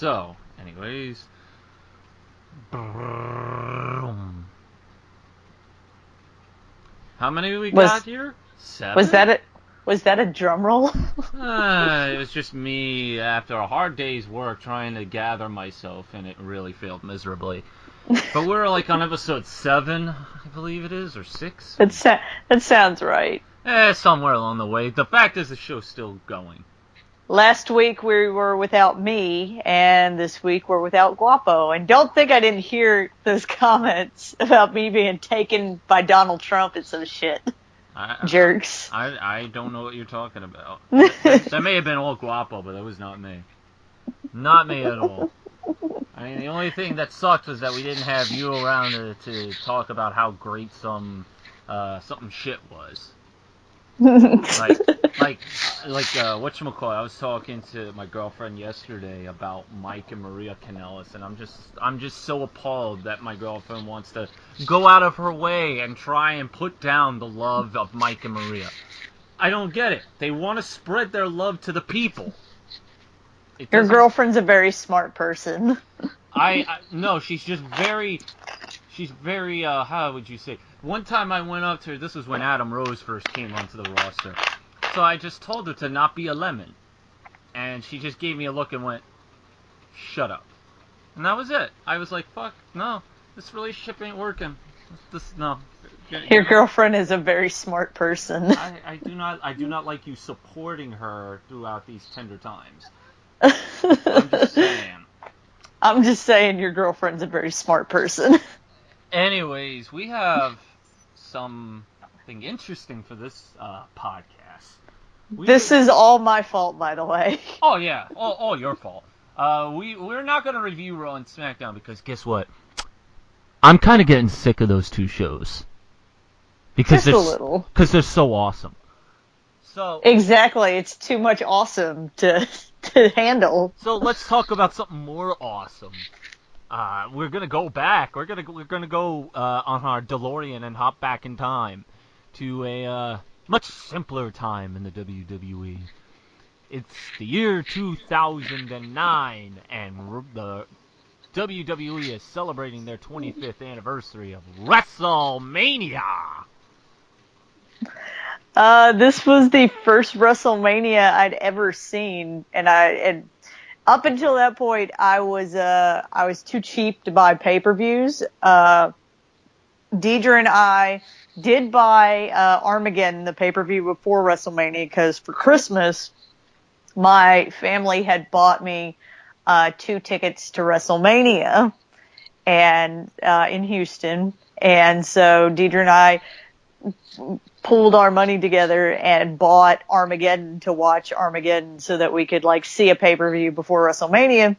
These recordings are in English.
So, anyways. How many we got here? 7? Was that a drum roll? It was just me after a hard day's work trying to gather myself, and it really failed miserably. But we're like on episode 7, I believe it is, or 6. That sounds right. Somewhere along the way. The fact is the show's still going. Last week we were without me, and this week we're without Guapo. And don't think I didn't hear those comments about me being taken by Donald Trump and some shit. Jerks. I don't know what you're talking about. That may have been all Guapo, but that was not me. Not me at all. I mean, the only thing that sucked was that we didn't have you around to talk about how great something shit was. like whatchamacallit, I was talking to my girlfriend yesterday about Mike and Maria Kanellis, and I'm just so appalled that my girlfriend wants to go out of her way and try and put down the love of Mike and Maria. I don't get it. They want to spread their love to the people. Your girlfriend's a very smart person. No, she's very, how would you say? One time I went up to her, this was when Adam Rose first came onto the roster. So I just told her to not be a lemon. And she just gave me a look and went, shut up. And that was it. I was like, fuck, no, this relationship ain't working. No. Your girlfriend is a very smart person. I do not like you supporting her throughout these tender times. I'm just saying your girlfriend's a very smart person. Anyways, we have something interesting for this podcast. This is all my fault, by the way. Oh yeah, all your fault. We're not going to review Raw and SmackDown because guess what? I'm kind of getting sick of those two shows because they're so awesome. So exactly, it's too much awesome to handle. So let's talk about something more awesome. We're gonna go back. We're gonna go on our DeLorean and hop back in time to a much simpler time in the WWE. It's the year 2009, and the WWE is celebrating their 25th anniversary of Wrestlemania. This was the first Wrestlemania I'd ever seen, and up until that point, I was too cheap to buy pay-per-views. Deidre and I did buy Armageddon, the pay-per-view before WrestleMania, because for Christmas, my family had bought me 2 tickets to WrestleMania and in Houston, and so Deidre and I pulled our money together and bought Armageddon to watch Armageddon so that we could see a pay-per-view before WrestleMania.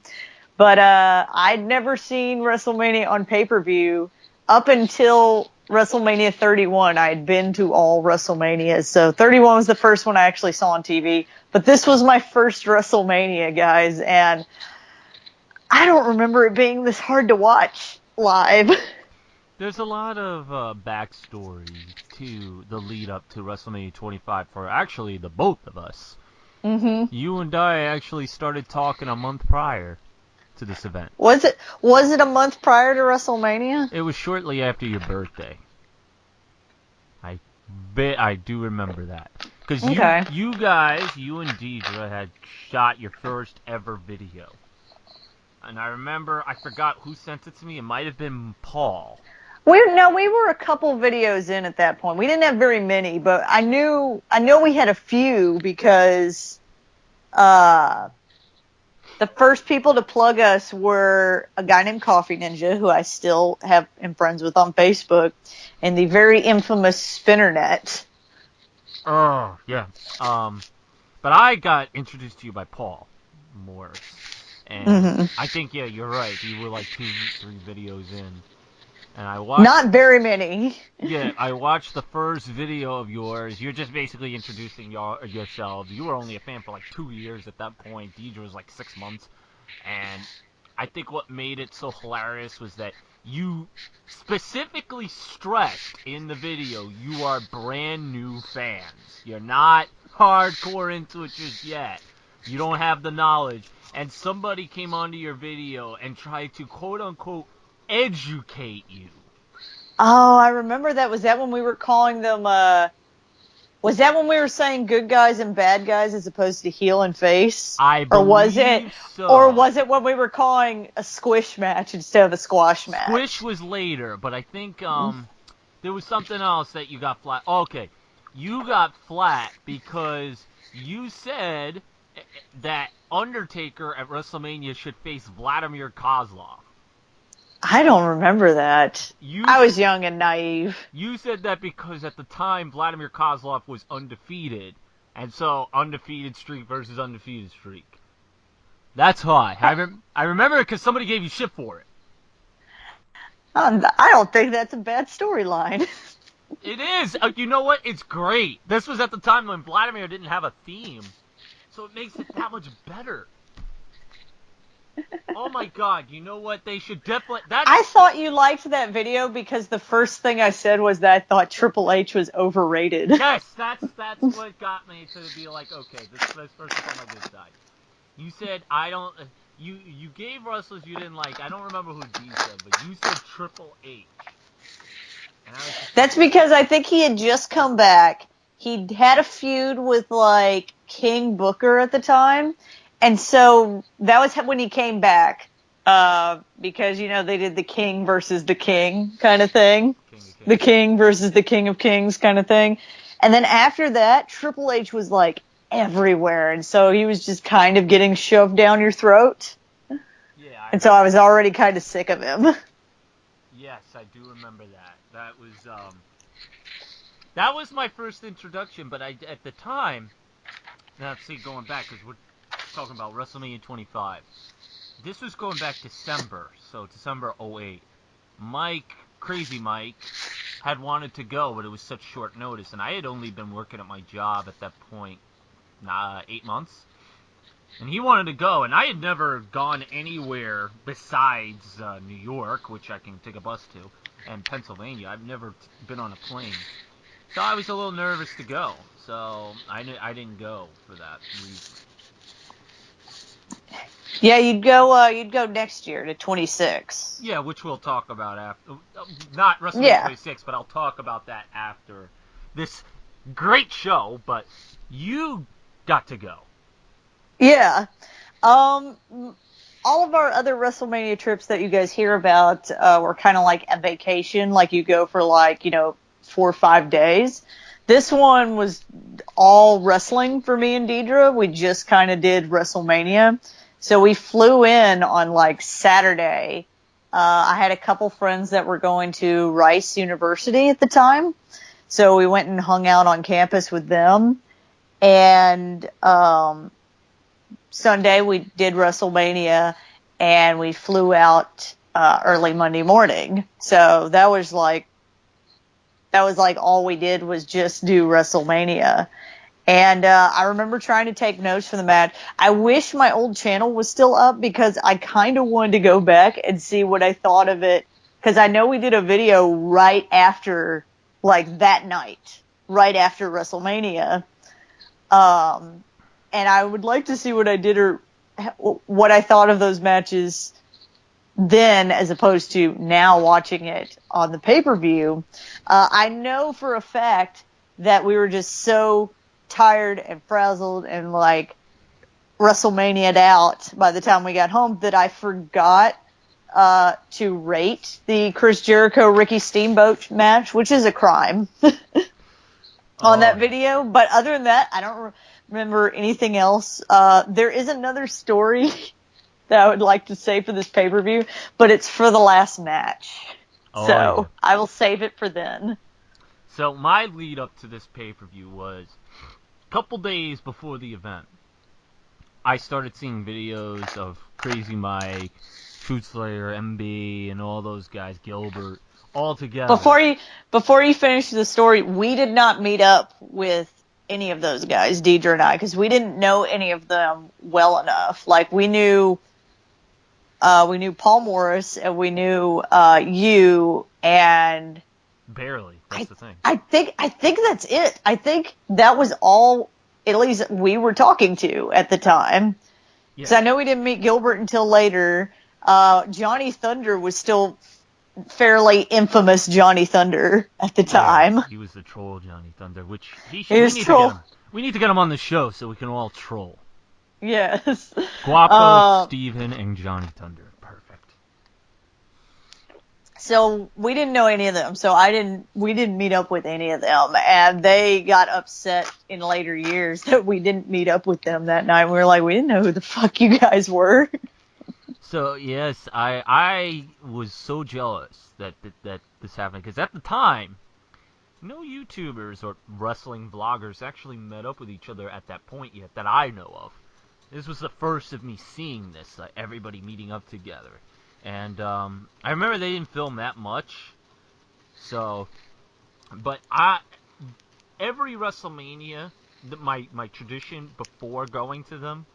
But I'd never seen WrestleMania on pay-per-view up until WrestleMania 31. I'd been to all WrestleManias. So 31 was the first one I actually saw on TV. But this was my first WrestleMania, guys, and I don't remember it being this hard to watch live. There's a lot of backstory to the lead up to WrestleMania 25 for actually the both of us. Mm-hmm. You and I actually started talking a month prior to this event. Was it a month prior to WrestleMania? It was shortly after your birthday. I do remember that. Because you guys, you and Deidre had shot your first ever video. And I remember, I forgot who sent it to me. It might have been Paul. We were a couple videos in at that point. We didn't have very many, but I know we had a few because the first people to plug us were a guy named Coffee Ninja, who I still am friends with on Facebook, and the very infamous Spinnernet. Oh, yeah. But I got introduced to you by Paul Morris. And I think, yeah, you're right. You were 2-3 videos in. And I watched... Not very many. Yeah, I watched the first video of yours. You're just basically introducing yourself. You were only a fan for 2 years at that point. Deidre was 6 months. And I think what made it so hilarious was that you specifically stressed in the video you are brand new fans. You're not hardcore into it just yet. You don't have the knowledge. And somebody came onto your video and tried to quote-unquote educate you. Oh, I remember that. Was that when we were calling them, was that when we were saying good guys and bad guys as opposed to heel and face? I Or was it, believe so. or was it when we were calling a squish match instead of a squash match? Squish was later, but I think, there was something else that you got flat. Okay. You got flat because you said that Undertaker at WrestleMania should face Vladimir Kozlov. I don't remember that. I was young and naive. You said that because at the time Vladimir Kozlov was undefeated, and so undefeated streak versus undefeated streak. That's why. I remember it because somebody gave you shit for it. I don't think that's a bad storyline. It is. You know what? It's great. This was at the time when Vladimir didn't have a theme, so it makes it that much better. Oh my god, you know what? They should definitely... I thought you liked that video because the first thing I said was that I thought Triple H was overrated. Yes, that's what got me to be like, okay, this person on my good side. You said, I don't... You gave wrestlers you didn't like. I don't remember who D said, but you said Triple H. And I was just That's because I think he had just come back. He'd had a feud with, like, King Booker at the time. And so that was when he came back. Because, you know, they did the King versus the King kind of thing. The King versus the King of Kings kind of thing. And then after that, Triple H was, like, everywhere. And so he was just kind of getting shoved down your throat. Yeah. And so I was already kind of sick of him. Yes, I do remember that. That was my first introduction, but at the time, now let's see, going back, because we're talking about WrestleMania 25. This was going back December, so December 08. Crazy Mike, had wanted to go, but it was such short notice, and I had only been working at my job at that point, 8 months. And he wanted to go, and I had never gone anywhere besides New York, which I can take a bus to, and Pennsylvania. I've never been on a plane. So I was a little nervous to go, so I didn't go for that reason. Yeah, you'd go next year to 26. Yeah, which we'll talk about after. Not WrestleMania 26, but I'll talk about that after this great show, but you got to go. Yeah. All of our other WrestleMania trips that you guys hear about were kind of like a vacation, like you go for 4 or 5 days. This one was all wrestling for me and Deidre. We just kind of did WrestleMania. So we flew in on Saturday. I had a couple friends that were going to Rice University at the time. So we went and hung out on campus with them. And Sunday we did WrestleMania, and we flew out early Monday morning. So that was all we did was just do WrestleMania. And I remember trying to take notes from the match. I wish my old channel was still up because I kind of wanted to go back and see what I thought of it. Because I know we did a video right after, that night, right after WrestleMania. And I would like to see what I did or what I thought of those matches then as opposed to now watching it on the pay-per-view. I know for a fact that we were just so tired and frazzled and WrestleMania'd out by the time we got home that I forgot to rate the Chris Jericho Ricky Steamboat match, which is a crime on that video. But other than that, I don't remember anything else. There is another story that I would like to say for this pay-per-view, but it's for the last match. So I will save it for then. So my lead up to this pay-per-view was a couple days before the event. I started seeing videos of Crazy Mike, Truth Slayer, MB, and all those guys, Gilbert, all together. Before you finish the story, we did not meet up with any of those guys, Deidre and I, because we didn't know any of them well enough. We knew Paul Morris, and we knew you, and barely. That's the thing. I think that's it. I think that was all at least we were talking to at the time. Yeah. Because I know we didn't meet Gilbert until later. Johnny Thunder was still fairly infamous Johnny Thunder at the time. He was the troll Johnny Thunder, which He we was need troll. to get him. We need to get him on the show so we can all troll. Yes. Guapo, Steven, and Johnny Thunder. Perfect. So we didn't know any of them. So we didn't meet up with any of them, and they got upset in later years that we didn't meet up with them that night. We were like, we didn't know who the fuck you guys were. So yes, I was so jealous that this happened, because at the time, no YouTubers or wrestling vloggers actually met up with each other at that point yet that I know of. This was the first of me seeing this, everybody meeting up together. And I remember they didn't film that much, so, but every WrestleMania, my tradition before going to them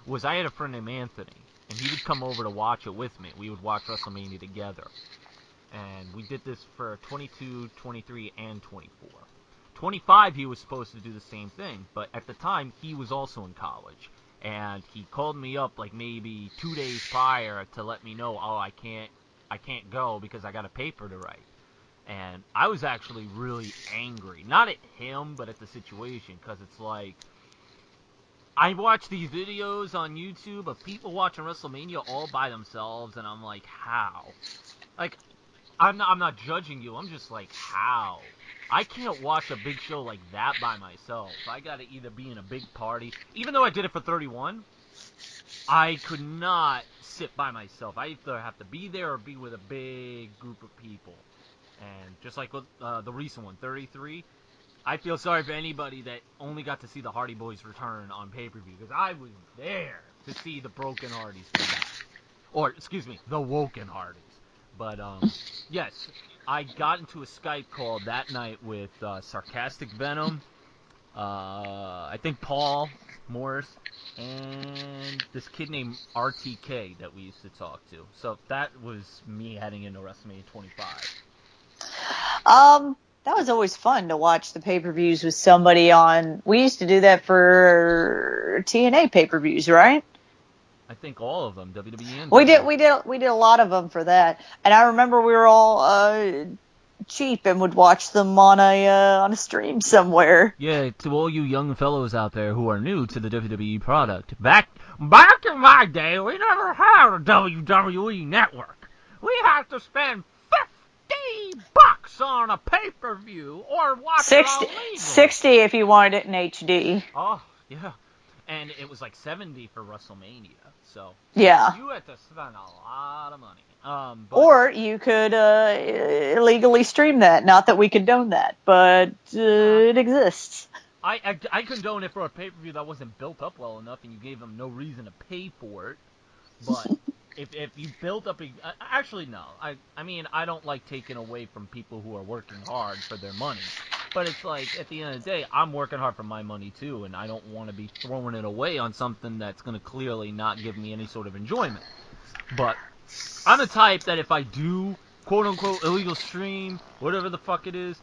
was I had a friend named Anthony, and he would come over to watch it with me. We would watch WrestleMania together. And we did this for 22, 23, and 24. 25, he was supposed to do the same thing, but at the time, he was also in college. And he called me up like maybe 2 days prior to let me know, oh, I can't go because I got a paper to write. And I was actually really angry. Not at him, but at the situation, because it's like, I watch these videos on YouTube of people watching WrestleMania all by themselves, and I'm like, how? Like, I'm not judging you. I'm just like, how? I can't watch a big show like that by myself. I gotta either be in a big party. Even though I did it for 31, I could not sit by myself. I either have to be there or be with a big group of people. And just like with the recent one, 33, I feel sorry for anybody that only got to see the Hardy Boys return on pay-per-view, because I was there to see the Broken Hardys come back. Or, excuse me, the Woken Hardys. But, yes, I got into a Skype call that night with Sarcastic Venom, I think Paul Morris, and this kid named RTK that we used to talk to. So that was me heading into WrestleMania 25. That was always fun to watch the pay-per-views with somebody on. We used to do that for TNA pay-per-views, right? I think all of them, WWE and We TNA. did a lot of them for that. And I remember we were all cheap and would watch them on a stream somewhere. Yeah, to all you young fellows out there who are new to the WWE product, back in my day, we never had a WWE network. We had to spend $50 on a pay-per-view or watch it on legal. 60 if you wanted it in HD. Oh, yeah. And it was like 70 for WrestleMania, so yeah, you had to spend a lot of money. Or you could illegally stream that. Not that we condone that, but it exists. I condone it for a pay-per-view that wasn't built up well enough and you gave them no reason to pay for it. But if you built up actually, no. I mean, I don't like taking away from people who are working hard for their money. But it's like, at the end of the day, I'm working hard for my money too, and I don't want to be throwing it away on something that's going to clearly not give me any sort of enjoyment. But I'm the type that if I do, quote-unquote, illegal stream, whatever the fuck it is,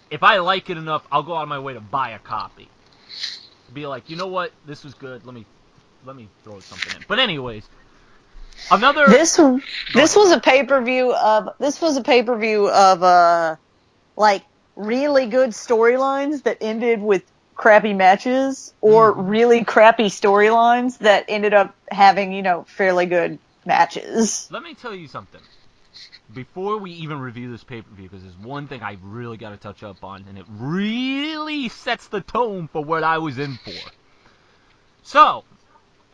if I like it enough, I'll go out of my way to buy a copy. Be like, you know what, this was good, let me throw something in. But anyways, another... This was a pay-per-view of, like, really good storylines that ended with crappy matches, or really crappy storylines that ended up having, fairly good matches. Let me tell you something. Before we even review this pay-per-view, because there's one thing I really got to touch up on, and it really sets the tone for what I was in for. So,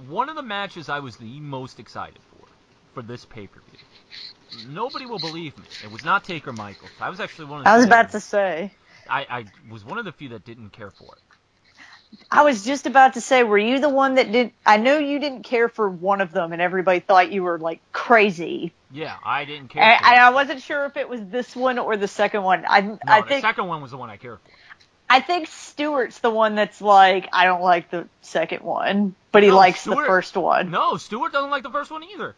one of the matches I was the most excited for this pay-per-view. Nobody will believe me. It was not Taker Michaels. I was actually one of the I was about to say. I was one of the few that didn't care for it. I was just about to say, were you the one that did? I know you didn't care for one of them, and everybody thought you were like crazy. Yeah, I didn't care. And I wasn't sure if it was this one or the second one. I think the second one was the one I cared for. I think Stewart's the one that's like, I don't like the second one, but he likes the first one. No, Stewart doesn't like the first one either.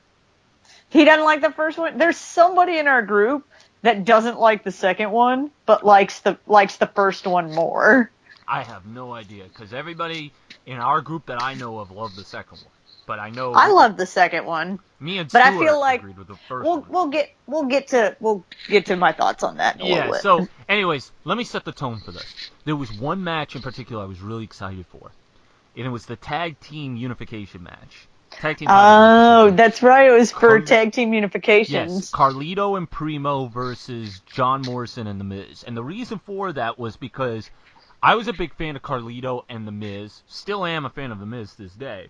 He doesn't like the first one. There's somebody in our group that doesn't like the second one, but likes the first one more. I have no idea, because everybody in our group that I know of loved the second one. But I know I love the second one, me and but Stuart I feel like agreed with the first we'll one. we'll get to my thoughts on that in a little bit. So, anyways, let me set the tone for this. There was one match in particular I was really excited for, and it was the tag team unification match. Tag team Oh, that's right. It was for tag team unifications. Yes, Carlito and Primo versus John Morrison and The Miz. And the reason for that was because I was a big fan of Carlito and The Miz. Still am a fan of The Miz to this day.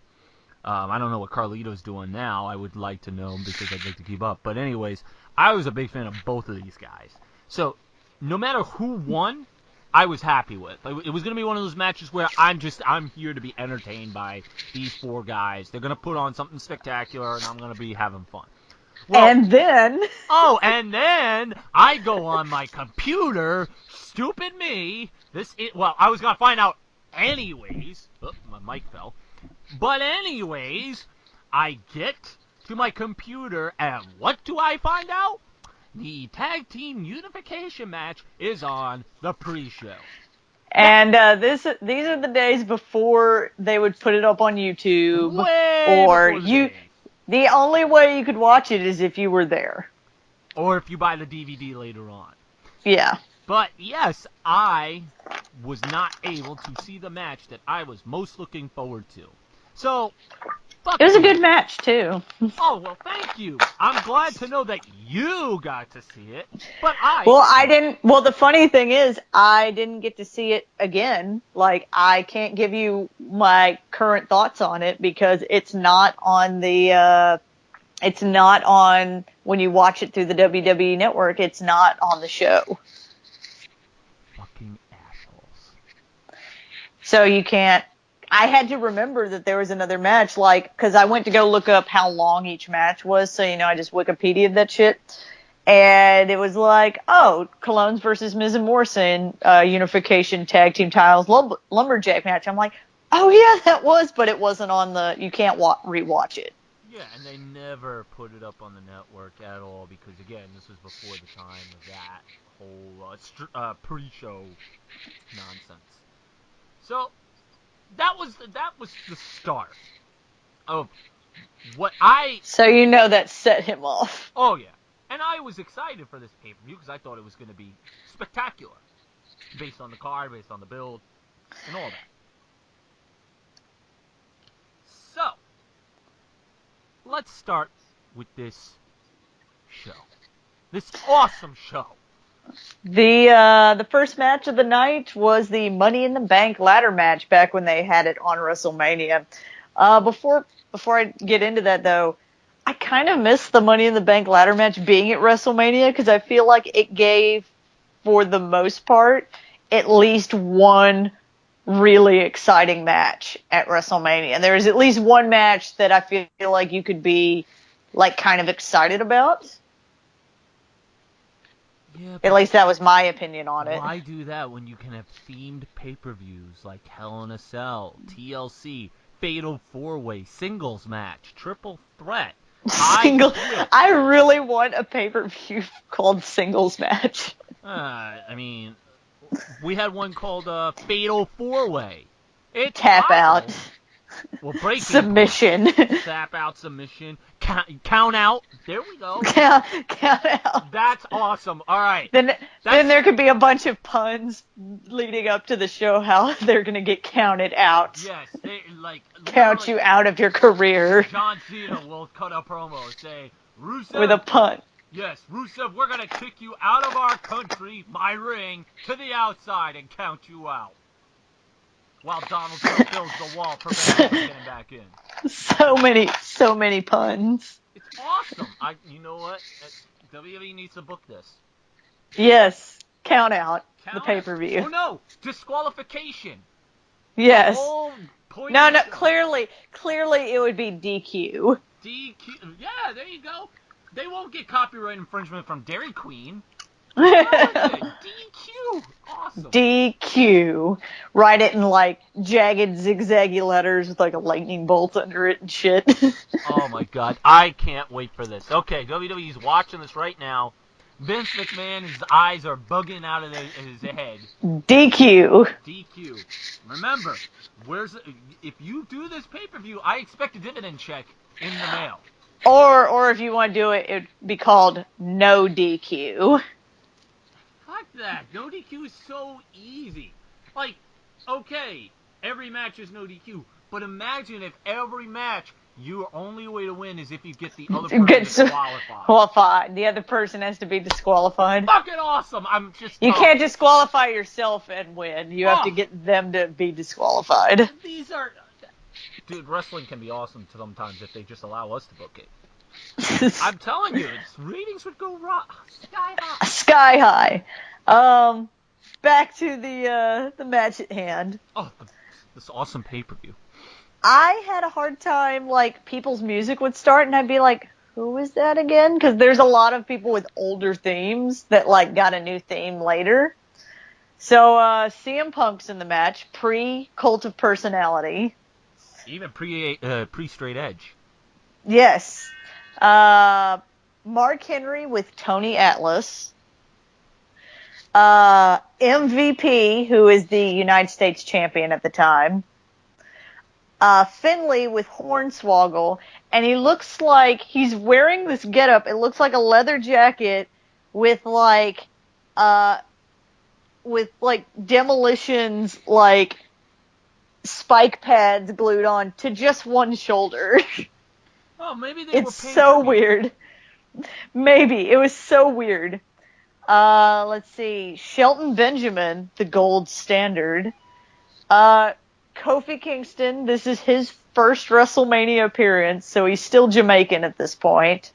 I don't know what Carlito's doing now. I would like to know because I'd like to keep up. But anyways, I was a big fan of both of these guys. So, no matter who won, I was happy with. It was going to be one of those matches where I'm here to be entertained by these four guys. They're going to put on something spectacular, and I'm going to be having fun. Well, and then... and then I go on my computer, stupid me. I was going to find out anyways. Oh, my mic fell. But anyways, I get to my computer, and what do I find out? The tag team unification match is on the pre-show. And these are the days before they would put it up on YouTube. The only way you could watch it is if you were there. Or if you buy the DVD later on. Yeah. But yes, I was not able to see the match that I was most looking forward to. So, it was a good match, too. Oh, well, thank you. I'm glad to know that you got to see it, but I didn't. Well, the funny thing is, I didn't get to see it again. Like, I can't give you my current thoughts on it because it's not on when you watch it through the WWE Network, it's not on the show. Fucking assholes. So you can't. I had to remember that there was another match, because I went to go look up how long each match was, so, I just Wikipedia'd that shit. And it was Colognes versus Miz and Morrison, unification tag team titles, lumberjack match. I'm like, oh yeah, that was, but it wasn't on you can't rewatch it. Yeah, and they never put it up on the network at all, because again, this was before the time of that whole, pre-show nonsense. So, that was the start of what So that set him off. Oh yeah, and I was excited for this pay-per-view because I thought it was going to be spectacular, based on the card, based on the build, and all that. So, let's start with this show, this awesome show. The first match of the night was the Money in the Bank ladder match back when they had it on WrestleMania. Before I get into that though, I kind of miss the Money in the Bank ladder match being at WrestleMania because I feel like it gave, for the most part, at least one really exciting match at WrestleMania. There is at least one match that I feel like you could be kind of excited about. Yeah, at least that was my opinion on it. Why do that when you can have themed pay-per-views like Hell in a Cell, TLC, Fatal 4-Way, Singles Match, Triple Threat? I really want a pay-per-view called Singles Match. We had one called Fatal 4-Way. It's Tap out. Well, breaking submission. Tap out, submission. Count out. There we go. Count out. That's awesome. All right. Then there could be a bunch of puns leading up to the show how they're going to get counted out. Yes. They, count you out of your career. John Cena will cut a promo and say, Rusev. With a pun. Yes, Rusev, we're going to kick you out of our country, my ring, to the outside and count you out. While Donald Trump fills the wall, preventing him getting back in. So many puns. It's awesome. You know what? WWE needs to book this. Yes. Count out the pay-per-view. Oh no! Disqualification. Yes. No, clearly it would be DQ. DQ. Yeah, there you go. They won't get copyright infringement from Dairy Queen. DQ. Awesome. DQ. Write it in jagged zigzaggy letters with a lightning bolt under it and shit. Oh my god. I can't wait for this. Okay, WWE's watching this right now. Vince McMahon, his eyes are bugging out of his head. DQ. DQ. Remember, if you do this pay-per-view, I expect a dividend check in the mail. Or if you want to do it, it'd be called no DQ. Fuck that. No DQ is so easy. Like, okay, every match is no DQ, but imagine if every match, your only way to win is if you get the other person disqualified. The other person has to be disqualified. Fucking awesome. You can't disqualify yourself and win. You have to get them to be disqualified. Dude, wrestling can be awesome sometimes if they just allow us to book it. I'm telling you, ratings would go sky high. Sky high. Back to the match at hand. Oh, this awesome pay-per-view. I had a hard time, like, people's music would start, and I'd be like, who is that again? Because there's a lot of people with older themes that, like, got a new theme later. So, CM Punk's in the match, pre-Cult of Personality. Even pre-Straight Edge. Yes. Mark Henry with Tony Atlas. MVP, who is the United States champion at the time. Finley with Hornswoggle, and he looks like he's wearing this getup. It looks like a leather jacket with Demolition's, like, spike pads glued on to just one shoulder. Oh, maybe they were paid. It's so weird. Maybe. It was so weird. Let's see. Shelton Benjamin, the gold standard. Kofi Kingston, this is his first WrestleMania appearance, so he's still Jamaican at this point.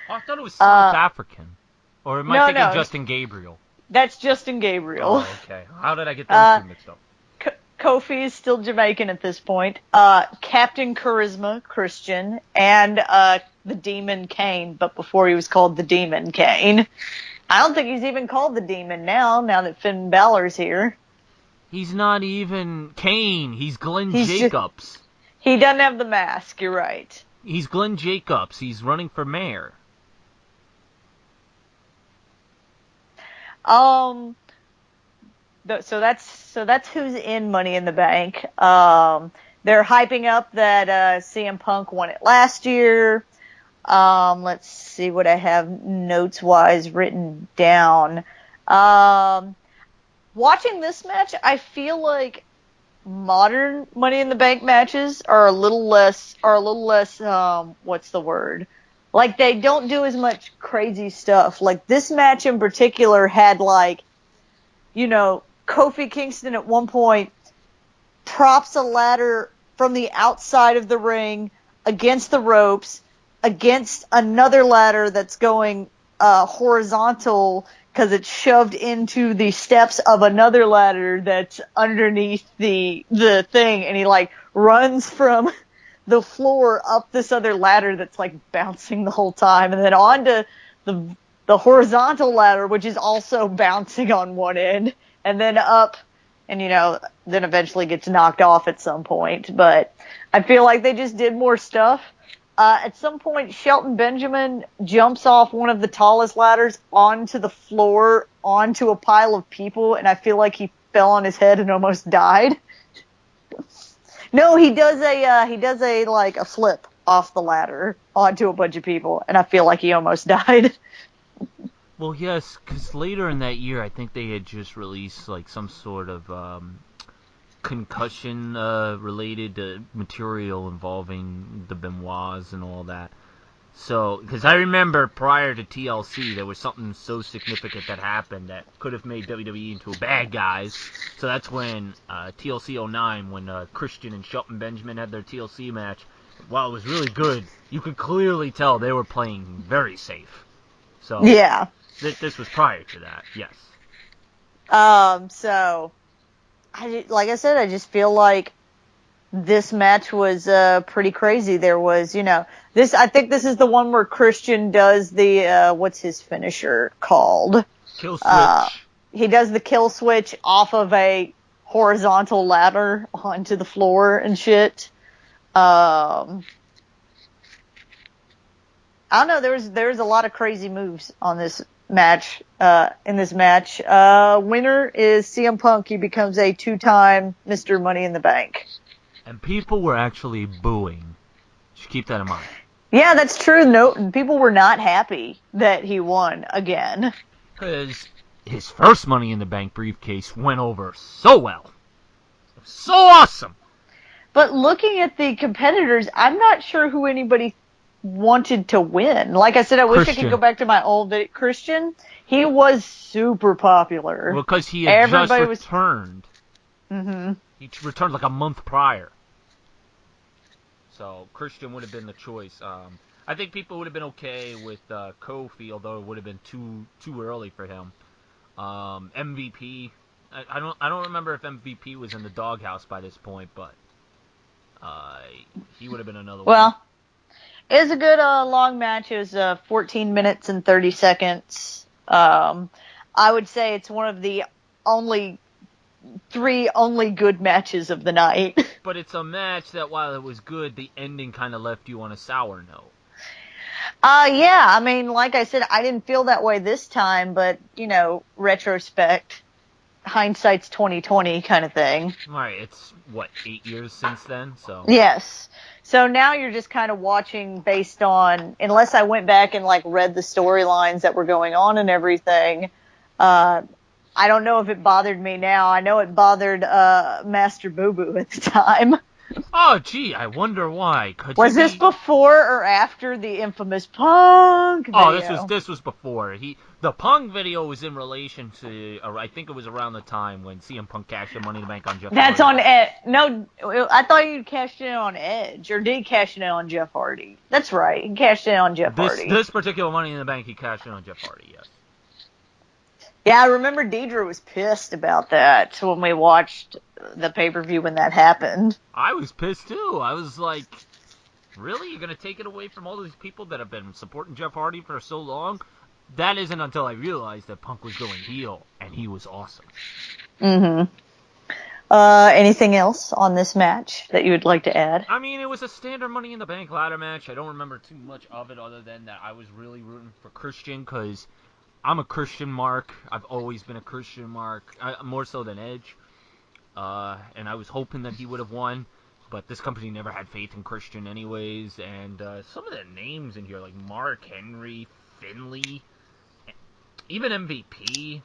Oh, I thought it was South African. Or am I thinking Justin Gabriel? That's Justin Gabriel. Oh, okay. How did I get those two mixed up? Kofi is still Jamaican at this point. Captain Charisma, Christian, and the Demon Kane, but before he was called the Demon Kane. I don't think he's even called the Demon now that Finn Balor's here. He's not even Kane. He's Glenn Jacobs. He doesn't have the mask, you're right. He's Glenn Jacobs. He's running for mayor. So that's who's in Money in the Bank. They're hyping up that CM Punk won it last year. Let's see what I have notes-wise written down. Watching this match, I feel like modern Money in the Bank matches are a little less, what's the word? Like, they don't do as much crazy stuff. Like, this match in particular had, like, you know, Kofi Kingston at one point props a ladder from the outside of the ring against the ropes, against another ladder that's going horizontal because it's shoved into the steps of another ladder that's underneath the thing, and he, like, runs from the floor up this other ladder that's, like, bouncing the whole time, and then onto the horizontal ladder, which is also bouncing on one end, and then up, and, you know, then eventually gets knocked off at some point. But I feel like they just did more stuff. At some point, Shelton Benjamin jumps off one of the tallest ladders onto the floor, onto a pile of people, and I feel like he fell on his head and almost died. No, he does a flip off the ladder onto a bunch of people, and I feel like he almost died. Well, yes, because later in that year, I think they had just released, like, some sort of concussion-related material involving the Benoits and all that. So, because I remember prior to TLC, there was something so significant that happened that could have made WWE into a bad guys. So that's when TLC 09, when Christian and Shelton Benjamin had their TLC match. While it was really good, you could clearly tell they were playing very safe. So yeah, this was prior to that. Yes. So, like I said, I just feel like this match was pretty crazy. There was, you know, I think this is the one where Christian does the what's his finisher called? Kill switch. He does the kill switch off of a horizontal ladder onto the floor and shit. I don't know. There's a lot of crazy moves on this match. Winner is CM Punk. He becomes a 2-time Mr. Money in the Bank. And people were actually booing. You should keep that in mind. Yeah, that's true. No, people were not happy that he won again. Because his first Money in the Bank briefcase went over so well. It was so awesome. But looking at the competitors, I'm not sure who anybody wanted to win. Like I said, I wish I could go back to my old video. Christian, he was super popular. Well, because he had just returned. Mm-hmm. He returned like a month prior. So Christian would have been the choice. I think people would have been okay with Kofi, although it would have been too early for him. MVP. I don't remember if MVP was in the doghouse by this point, but he would have been another one. Well, it was a good long match. It was 14 minutes and 30 seconds. I would say it's one of the only good matches of the night. But it's a match that, while it was good, the ending kind of left you on a sour note. Yeah, I mean, like I said, I didn't feel that way this time, but, retrospect, hindsight's 20/20 kind of thing. Right, it's, 8 years since then, so. Yes. So now you're just kind of watching based on, unless I went back and, read the storylines that were going on and everything, I don't know if it bothered me now. I know it bothered Master Boo Boo at the time. Oh, gee, I wonder why. Was this before or after the infamous Punk video? Oh, this was before. The Punk video was in relation to, I think it was around the time when CM Punk cashed in Money in the Bank on Jeff Hardy. That's on Edge. No, I thought you cashed in on Edge, or did he cash in on Jeff Hardy? That's right, he cashed in on Jeff Hardy. This particular Money in the Bank, he cashed in on Jeff Hardy, yes. Yeah, I remember Deidre was pissed about that when we watched the pay-per-view when that happened. I was pissed too. I was like, really? You're going to take it away from all these people that have been supporting Jeff Hardy for so long? That isn't until I realized that Punk was going heel, and he was awesome. Mm-hmm. Anything else on this match that you would like to add? I mean, it was a standard Money in the Bank ladder match. I don't remember too much of it other than that I was really rooting for Christian because I'm a Christian mark. I've always been a Christian mark, more so than Edge. And I was hoping that he would have won, but this company never had faith in Christian anyways. And some of the names in here, like Mark Henry, Finley, even MVP,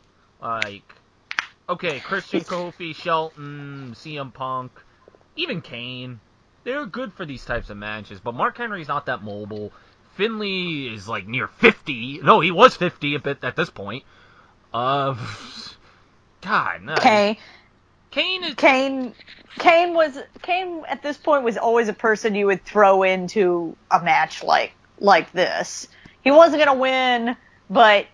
okay, Christian, Kofi, Shelton, CM Punk, even Kane, they're good for these types of matches, but Mark Henry's not that mobile. Finley is near 50. No, he was 50 a bit at this point. God, no. Kane at this point was always a person you would throw into a match like this. He wasn't gonna win, but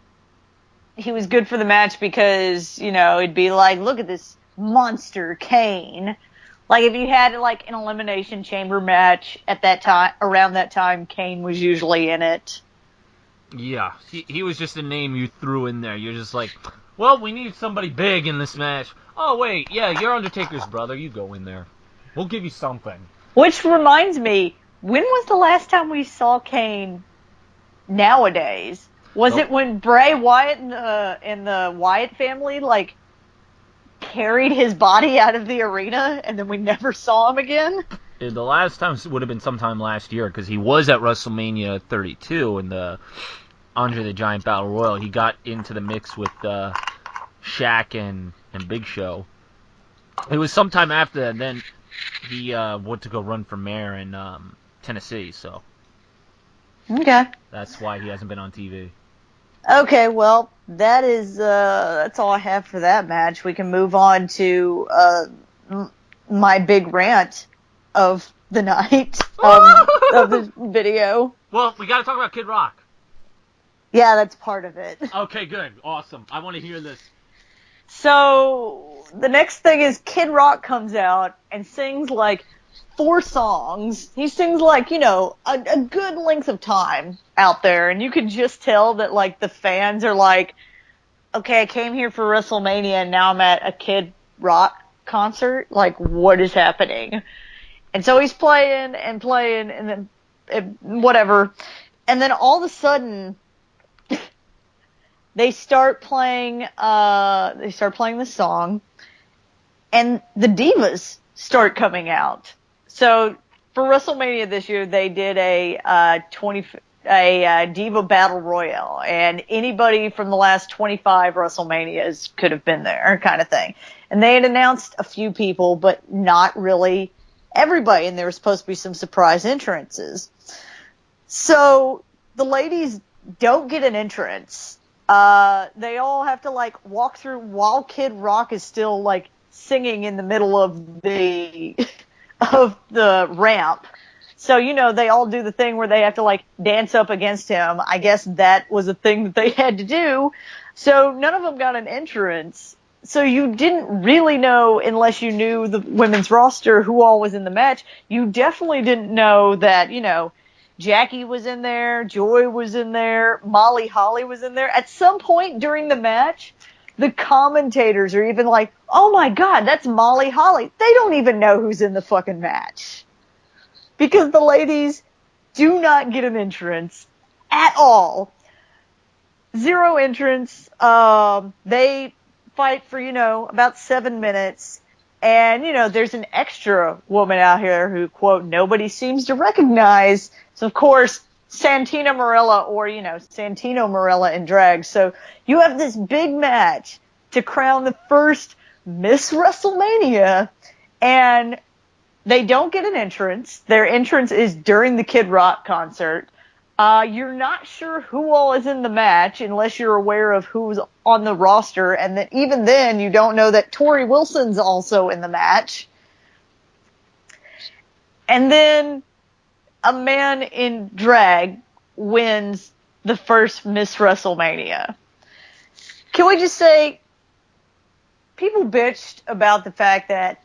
he was good for the match because, it'd be like, look at this monster Kane. Like, if you had, an Elimination Chamber match at that time, around that time, Kane was usually in it. Yeah, he was just a name you threw in there. You're just like, well, we need somebody big in this match. Oh, wait, yeah, you're Undertaker's brother. You go in there. We'll give you something. Which reminds me, when was the last time we saw Kane nowadays? Was it when Bray Wyatt and the Wyatt family, carried his body out of the arena, and then we never saw him again? The last time would have been sometime last year, because he was at WrestleMania 32 in the Andre the Giant Battle Royal. He got into the mix with Shaq and Big Show. It was sometime after that, and then he went to go run for mayor in Tennessee, so. Okay. That's why he hasn't been on TV. Okay, well, that's all I have for that match. We can move on to my big rant of the night of the video. Well, we got to talk about Kid Rock. Yeah, that's part of it. Okay, good. Awesome. I want to hear this. So, the next thing is Kid Rock comes out and sings 4 songs. He sings a good length of time out there, and you can just tell that the fans are like, okay, I came here for WrestleMania and now I'm at a Kid Rock concert. What is happening? And so he's playing and then whatever. And then all of a sudden they start playing the song, and the divas start coming out. So for WrestleMania this year, they did a Diva Battle Royale, and anybody from the last 25 WrestleManias could have been there, kind of thing. And they had announced a few people, but not really everybody, and there were supposed to be some surprise entrances. So the ladies don't get an entrance. They all have to walk through while Kid Rock is still singing in the middle of the of the ramp. So, they all do the thing where they have to dance up against him. I guess that was a thing that they had to do. So none of them got an entrance. So you didn't really know, unless you knew the women's roster, who all was in the match. You definitely didn't know that, Jackie was in there, Joy was in there, Molly Holly was in there. At some point during the match, the commentators are even like, oh my god, that's Molly Holly. They don't even know who's in the fucking match. Because the ladies do not get an entrance at all. Zero entrance. They fight for, about 7 minutes. And, there's an extra woman out here who, quote, nobody seems to recognize. So, of course, Santina Marella, or, Santino Marella in drag. So you have this big match to crown the first Miss WrestleMania, and they don't get an entrance. Their entrance is during the Kid Rock concert. You're not sure who all is in the match unless you're aware of who's on the roster, and that even then you don't know that Tori Wilson's also in the match. And then a man in drag wins the first Miss WrestleMania. Can we just say, people bitched about the fact that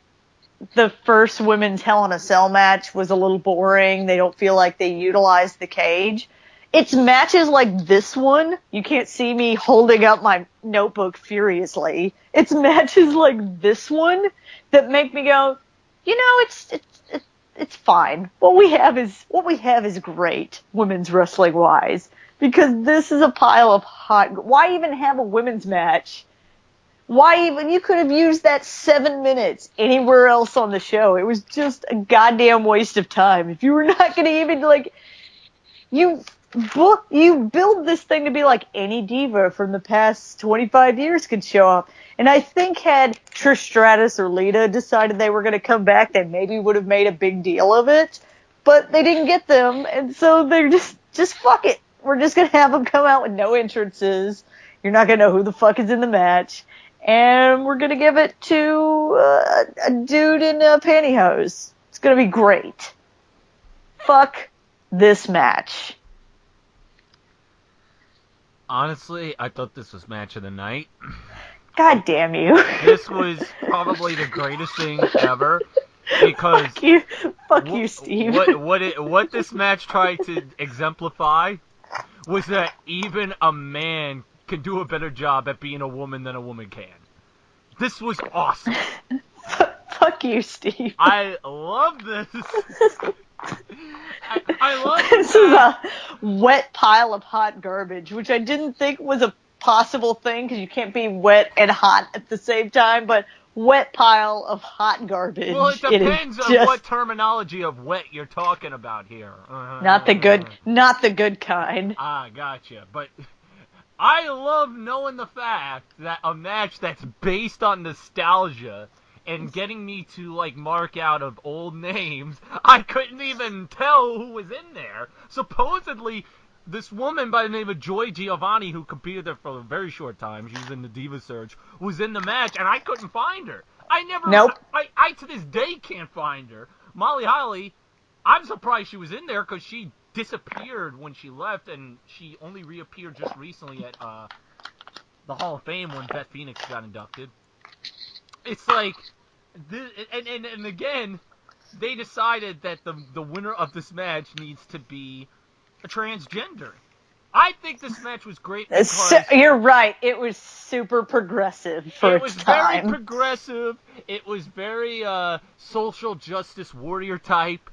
the first women's Hell in a Cell match was a little boring. They don't feel like they utilized the cage. It's matches like this one. You can't see me holding up my notebook furiously. It's matches like this one that make me go, it's fine. What we have is great, women's wrestling wise, because this is a pile of hot. Why even have a women's match? Why even? You could have used that 7 minutes anywhere else on the show. It was just a goddamn waste of time. If you were not going to even, you build this thing to be like any diva from the past 25 years could show up. And I think had Trish Stratus or Lita decided they were going to come back, they maybe would have made a big deal of it. But they didn't get them, and so they're just fuck it. We're just going to have them come out with no entrances. You're not going to know who the fuck is in the match. And we're going to give it to a dude in pantyhose. It's going to be great. Fuck this match. Honestly, I thought this was match of the night. God damn you. This was probably the greatest thing ever. Because Fuck you, Steve. What this match tried to exemplify was that even a man can do a better job at being a woman than a woman can. This was awesome. Fuck you, Steve. I love this. I love this. This is a wet pile of hot garbage, which I didn't think was a possible thing because you can't be wet and hot at the same time, but wet pile of hot garbage. Well, it depends on what terminology of wet you're talking about here. Not the good kind. Ah, gotcha. But I love knowing the fact that a match that's based on nostalgia and getting me to, mark out of old names, I couldn't even tell who was in there. Supposedly, this woman by the name of Joy Giovanni, who competed there for a very short time, she was in the Diva Search, was in the match, and I couldn't find her. Nope. I to this day can't find her. Molly Holly, I'm surprised she was in there because she disappeared when she left, and she only reappeared just recently at the Hall of Fame when Beth Phoenix got inducted. It's like, and again, they decided that the winner of this match needs to be a transgender. I think this match was great because you're right. It was super progressive for its time. It was very progressive. It was very social justice warrior type.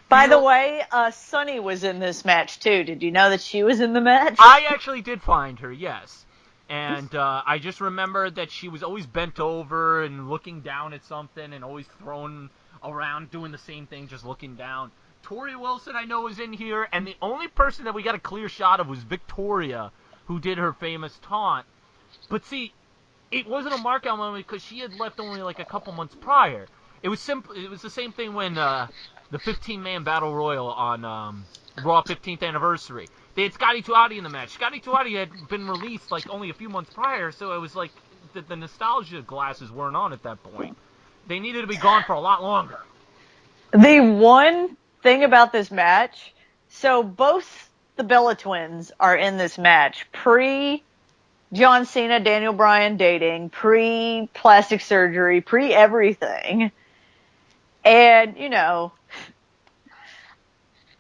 By the way, Sunny was in this match too. Did you know that she was in the match? I actually did find her, yes. And I just remember that she was always bent over and looking down at something and always thrown around doing the same thing, just looking down. Tori Wilson, I know, was in here, and the only person that we got a clear shot of was Victoria, who did her famous taunt. But see, it wasn't a markout moment because she had left only like a couple months prior. It was simple. It was the same thing when the 15-man Battle Royal on Raw 15th Anniversary. They had Scotty 2 Hotty in the match. Scotty 2 Hotty had been released like only a few months prior, so it was like the nostalgia glasses weren't on at that point. They needed to be gone for a lot longer. The one thing about this match, so both the Bella Twins are in this match pre John Cena, Daniel Bryan dating, pre plastic surgery, pre everything. And, you know,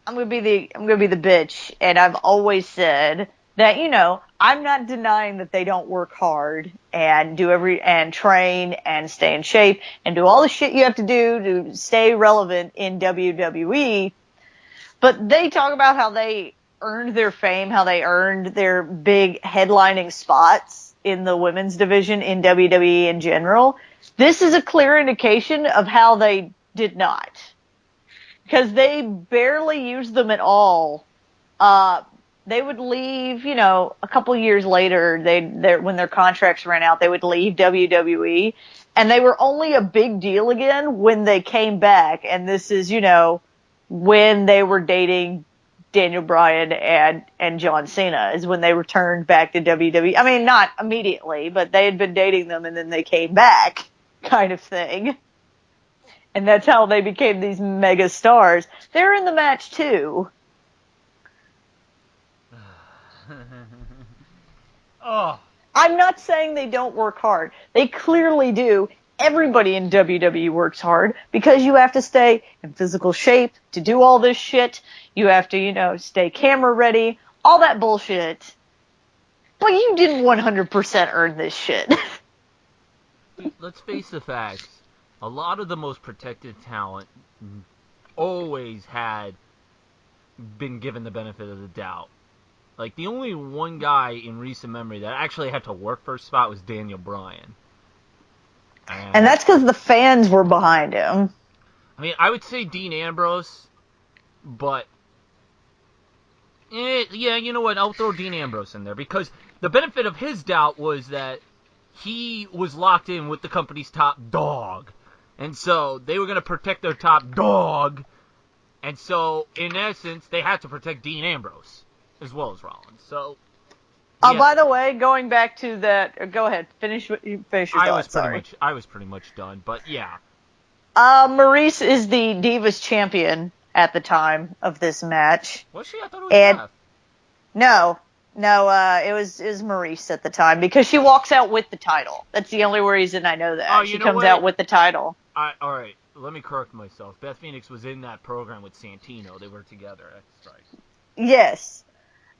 I'm gonna be the bitch, and I've always said that, you know, I'm not denying that they don't work hard and and train and stay in shape and do all the shit you have to do to stay relevant in WWE. But they talk about how they earned their fame, how they earned their big headlining spots in the women's division in WWE in general. This is a clear indication of how they did not. Because they barely used them at all. They would leave, you know, a couple years later, when their contracts ran out, they would leave WWE, and they were only a big deal again when they came back, and this is, you know, when they were dating Daniel Bryan and John Cena, is when they returned back to WWE. I mean, not immediately, but they had been dating them and then they came back, kind of thing. And that's how they became these mega stars. They're in the match too. Oh. I'm not saying they don't work hard. They clearly do. Everybody in WWE works hard because you have to stay in physical shape to do all this shit. You have to, you know, stay camera ready, all that bullshit. But you didn't 100% earn this shit. Let's face the facts. A lot of the most protected talent always had been given the benefit of the doubt. Like, the only one guy in recent memory that actually had to work for a spot was Daniel Bryan. And that's because the fans were behind him. I mean, I would say Dean Ambrose, but yeah, you know what? I'll throw Dean Ambrose in there because the benefit of his doubt was that he was locked in with the company's top dog. And so they were going to protect their top dog. And so, in essence, they had to protect Dean Ambrose as well as Rollins. So, yeah. By the way, going back to that, go ahead, finish your thought. I was pretty much done, but yeah. Maurice is the Divas champion at the time of this match. Was she? I thought it was Beth. No, it was Maurice at the time because she walks out with the title. That's the only reason I know that. Oh, she comes out with the title. Alright, let me correct myself. Beth Phoenix was in that program with Santino. They were together. That's right. Yes.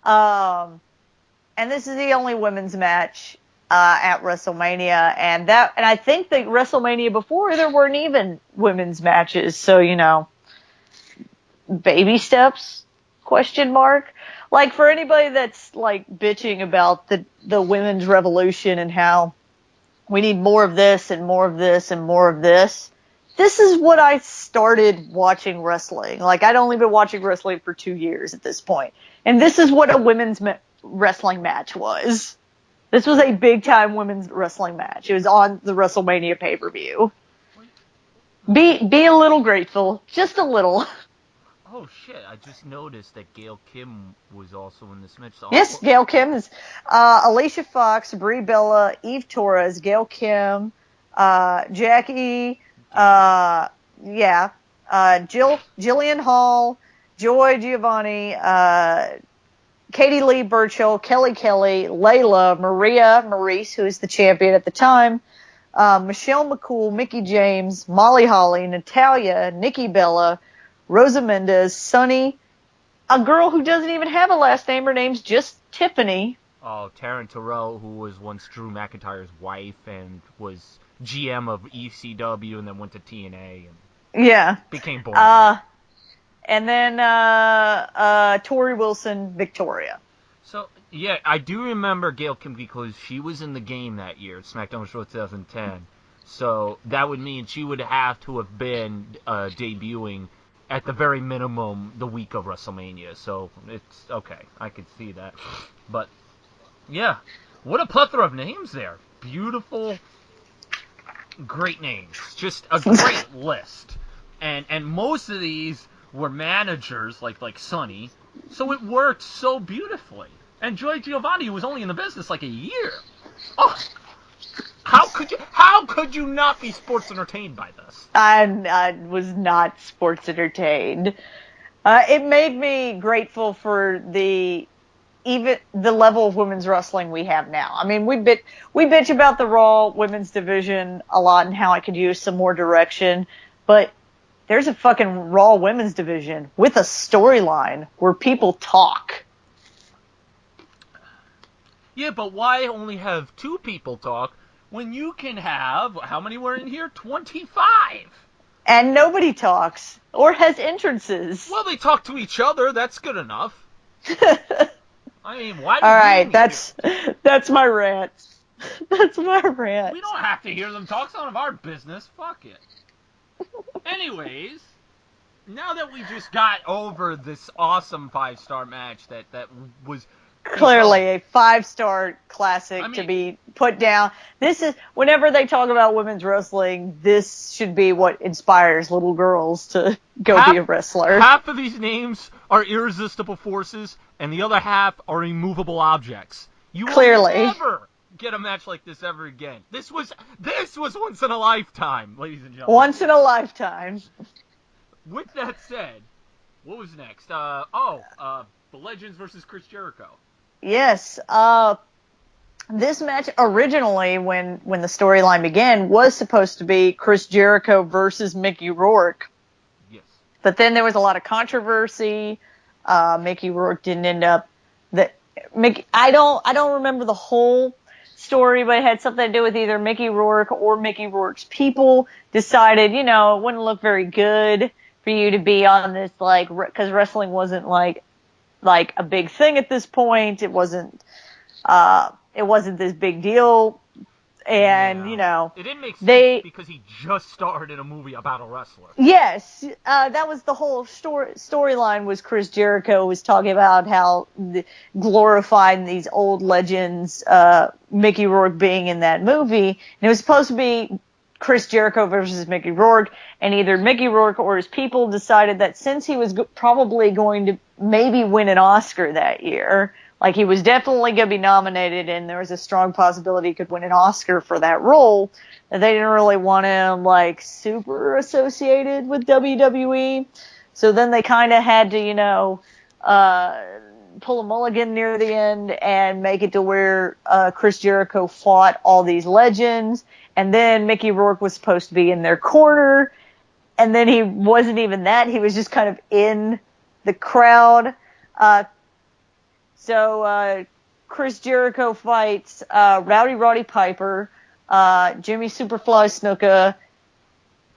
And this is the only women's match at WrestleMania, and I think that WrestleMania before there weren't even women's matches, so, you know, baby steps, question mark. Like, for anybody that's, like, bitching about the women's revolution and how we need more of this and more of this and more of this, this is what I started watching wrestling. Like, I'd only been watching wrestling for 2 years at this point. And this is what a women's wrestling match was. This was a big-time women's wrestling match. It was on the WrestleMania pay-per-view. Be a little grateful. Just a little. Oh, shit. I just noticed that Gail Kim was also in this match. Yes, Gail Kim is Alicia Fox, Brie Bella, Eve Torres, Gail Kim, Jackie, Jillian Hall, Joy Giovanni, Katie Lee Burchill, Kelly, Layla, Maurice, who is the champion at the time, Michelle McCool, Mickie James, Molly Holly, Natalia, Nikki Bella, Rosa Mendez, Sunny, a girl who doesn't even have a last name. Her name's just Tiffany. Oh, Taryn Terrell, who was once Drew McIntyre's wife and was GM of ECW and then went to TNA and became boring. And then Tori Wilson, Victoria. So, yeah, I do remember Gail Kim because she was in the game that year, SmackDown Show 2010. So that would mean she would have to have been debuting at the very minimum the week of WrestleMania. So it's okay. I could see that. But, yeah, what a plethora of names there. Beautiful, great names. Just a great list. And most of these were managers like Sonny, so it worked so beautifully. And Joy Giovanni was only in the business like a year. Oh, how could you not be sports entertained by this? I was not sports entertained. It made me grateful for even the level of women's wrestling we have now. I mean, we bitch about the Raw women's division a lot and how it could use some more direction, but there's a fucking Raw women's division with a storyline where people talk. Yeah, but why only have two people talk when you can have, how many were in here? 25! And nobody talks or has entrances. Well, they talk to each other, that's good enough. I mean, why do All we right, need that's my rant. That's my rant. We don't have to hear them talk. It's none of our business. Fuck it. Anyways, now that we just got over this awesome 5-star match that was clearly a 5-star classic to be put down. This is, whenever they talk about women's wrestling, this should be what inspires little girls to go be a wrestler. Half of these names are irresistible forces, and the other half are immovable objects. You will never get a match like this ever again. This was once in a lifetime, ladies and gentlemen. Once in a lifetime. With that said, what was next? The Legends versus Chris Jericho. Yes. This match originally, when the storyline began, was supposed to be Chris Jericho versus Mickey Rourke. Yes. But then there was a lot of controversy. Mickey Rourke didn't end up. I don't remember the whole story, but it had something to do with either Mickey Rourke or Mickey Rourke's people decided, it wouldn't look very good for you to be on this, because wrestling wasn't like a big thing at this point. It wasn't this big deal. And, it didn't make sense because he just starred in a movie about a wrestler. Yes, that was the whole storyline. Was Chris Jericho was talking about how glorifying these old legends, Mickey Rourke being in that movie, and it was supposed to be Chris Jericho versus Mickey Rourke, and either Mickey Rourke or his people decided that since he was probably going to maybe win an Oscar that year. Like, he was definitely going to be nominated, and there was a strong possibility he could win an Oscar for that role. And they didn't really want him, super associated with WWE. So then they kind of had to, pull a mulligan near the end and make it to where Chris Jericho fought all these legends. And then Mickey Rourke was supposed to be in their corner. And then he wasn't even that. He was just kind of in the crowd. So Chris Jericho fights Rowdy Roddy Piper, Jimmy Superfly Snuka,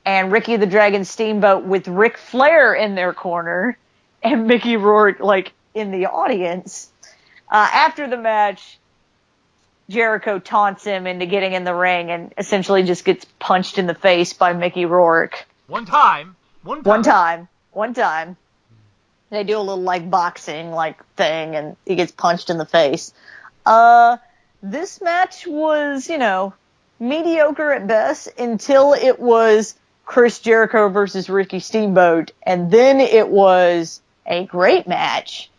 and Ricky the Dragon Steamboat with Ric Flair in their corner and Mickey Rourke in the audience. After the match, Jericho taunts him into getting in the ring and essentially just gets punched in the face by Mickey Rourke. One time. They do a little boxing thing, and he gets punched in the face. This match was, mediocre at best until it was Chris Jericho versus Ricky Steamboat, and then it was a great match.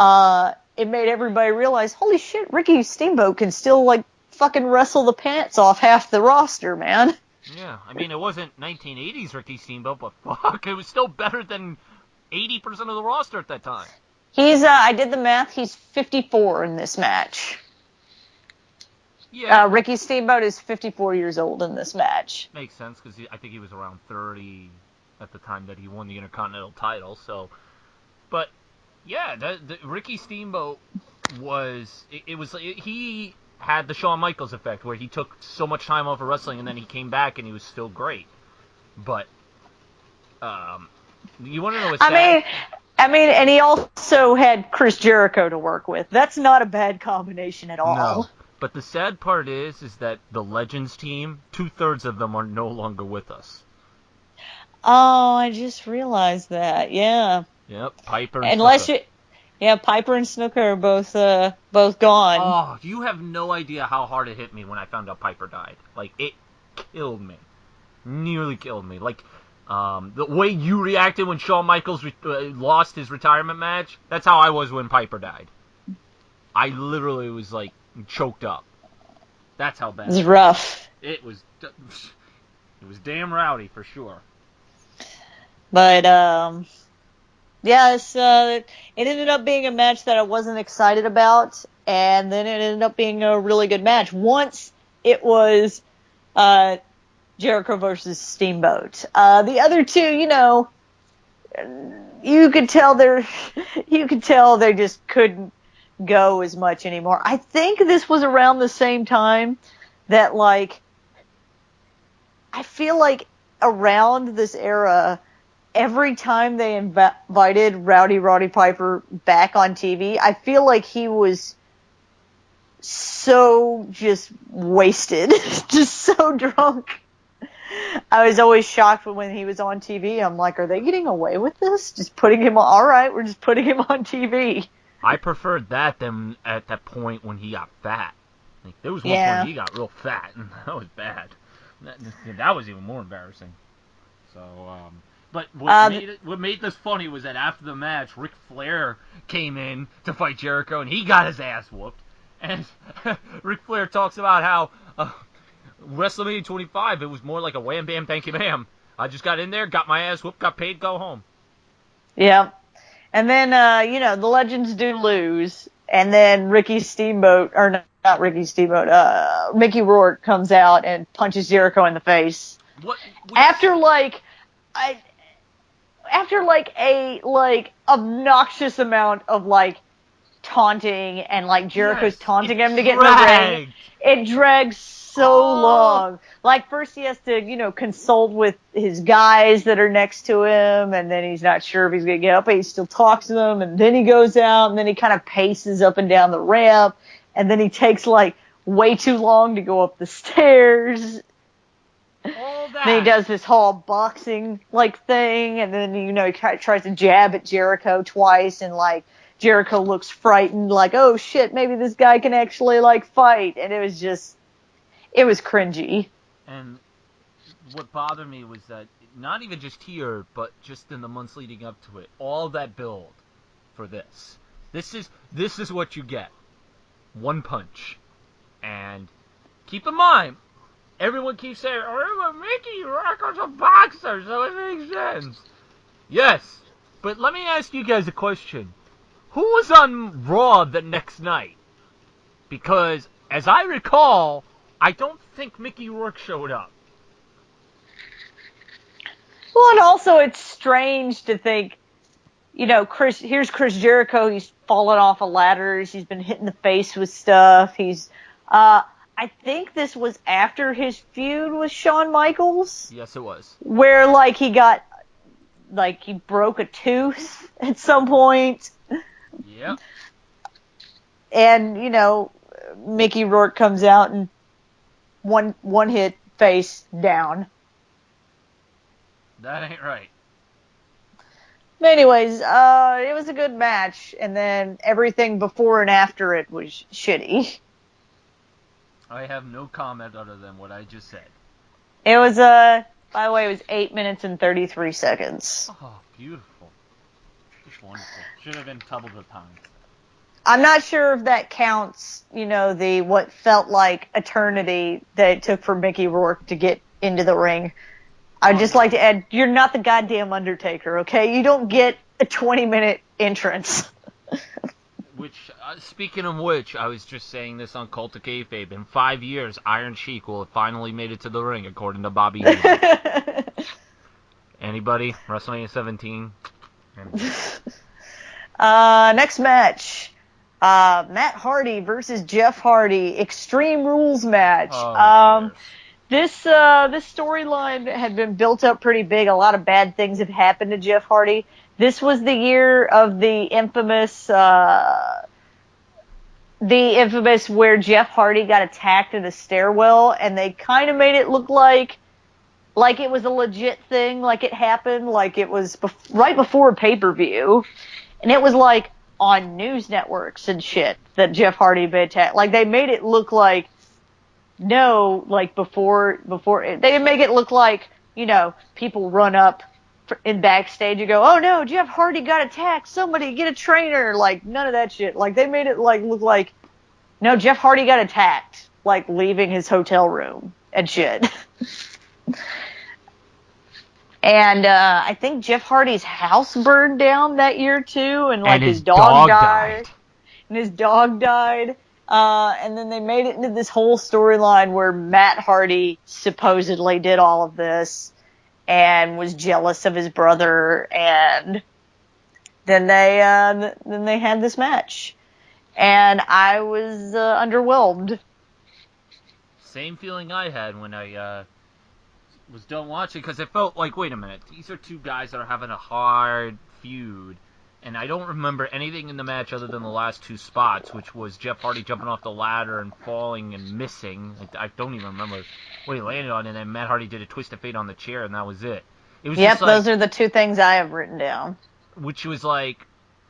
It made everybody realize, holy shit, Ricky Steamboat can still fucking wrestle the pants off half the roster, man. Yeah, I mean, it wasn't 1980s Ricky Steamboat, but fuck, it was still better than 80% of the roster at that time. He's, I did the math, he's 54 in this match. Yeah. Ricky Steamboat is 54 years old in this match. Makes sense, because I think he was around 30 at the time that he won the Intercontinental title, so. But, yeah, Ricky Steamboat was, he had the Shawn Michaels effect, where he took so much time off of wrestling, and then he came back, and he was still great. But, you want to know what's sad? I mean, and he also had Chris Jericho to work with. That's not a bad combination at all. No. But the sad part is that the Legends team, 2/3 of them are no longer with us. Oh, I just realized that. Yeah. Yep, Piper and Unless Snuka. you, yeah, Piper and Snooker are both gone. Oh, you have no idea how hard it hit me when I found out Piper died. Like, it killed me. Nearly killed me. Like, the way you reacted when Shawn Michaels lost his retirement match, that's how I was when Piper died. I literally was, like, choked up. That's how bad It's rough. it was. It was damn rowdy, for sure. But, yeah, it ended up being a match that I wasn't excited about, and then it ended up being a really good match. Once it was, Jericho versus Steamboat. The other two, you could tell they just couldn't go as much anymore. I think this was around the same time that, like, I feel like around this era, every time they invited Rowdy Roddy Piper back on TV, I feel like he was so just wasted, just so drunk. I was always shocked when he was on TV. I'm like, are they getting away with this? Just putting him on, all right, we're just putting him on TV. I preferred that than at that point when he got fat. Like, there was one point he got real fat, and that was bad. That was even more embarrassing. So, but what made this funny was that after the match, Ric Flair came in to fight Jericho, and he got his ass whooped. And Ric Flair talks about how WrestleMania 25, it was more like a wham bam thank you ma'am. I just got in there, got my ass whooped, got paid, go home. Yeah. And then, the Legends do lose, and then Ricky Steamboat, or not Ricky Steamboat, Mickey Rourke comes out and punches Jericho in the face. What? After a obnoxious amount of taunting and Jericho's taunting him to get in the ring. It drags so long. Like, first he has to, consult with his guys that are next to him, and then he's not sure if he's gonna get up, but he still talks to them, and then he goes out, and then he kind of paces up and down the ramp, and then he takes way too long to go up the stairs. All that. Then he does this whole boxing thing, and then he tries to jab at Jericho twice, and Jericho looks frightened, oh shit, maybe this guy can actually fight, and it was cringy. And what bothered me was that not even just here, but just in the months leading up to it, all that build for this. This is what you get. One punch. And keep in mind, everyone keeps saying, oh, Mickey Rourke was a boxer, so it makes sense. Yes, but let me ask you guys a question. Who was on Raw the next night? Because, as I recall, I don't think Mickey Rourke showed up. Well, and also it's strange to think, here's Chris Jericho, he's fallen off of ladders, he's been hit in the face with stuff, I think this was after his feud with Shawn Michaels. Yes, it was. Where, he got, he broke a tooth at some point. Yep. And, Mickey Rourke comes out and one hit, face down. That ain't right. But anyways, it was a good match, and then everything before and after it was shitty. I have no comment other than what I just said. It was, by the way, it was 8 minutes and 33 seconds. Oh, beautiful. Just wonderful. Should have been double the time. I'm not sure if that counts, the what felt like eternity that it took for Mickey Rourke to get into the ring. I'd just like to add, you're not the goddamn Undertaker, okay? You don't get a 20-minute entrance. Speaking of which, I was just saying this on Cult of Kayfabe. In 5 years, Iron Sheik will have finally made it to the ring, according to Bobby Heenan. Anybody? WrestleMania 17? Next match. Matt Hardy versus Jeff Hardy. Extreme Rules match. This storyline had been built up pretty big. A lot of bad things have happened to Jeff Hardy. This was the year of the infamous where Jeff Hardy got attacked in a stairwell, and they kind of made it look like it was a legit thing, like it happened, like it was right before a pay-per-view, and it was like on news networks and shit that Jeff Hardy been attacked. Like they made it look like before they didn't make it look like, people run up in backstage and go, oh no, Jeff Hardy got attacked, somebody get a trainer, like none of that shit. Like they made it look like, no, Jeff Hardy got attacked, like leaving his hotel room and shit. And I think Jeff Hardy's house burned down that year too, and his dog died. And his dog died. And then they made it into this whole storyline where Matt Hardy supposedly did all of this and was jealous of his brother, and then they had this match, and I was underwhelmed. Same feeling I had when I was done watching, because it felt like, wait a minute, these are two guys that are having a hard feud, and I don't remember anything in the match other than the last two spots, which was Jeff Hardy jumping off the ladder and falling and missing. I don't even remember what he landed on, and then Matt Hardy did a twist of fate on the chair, and that was it. It was just those are the two things I have written down. Which was like,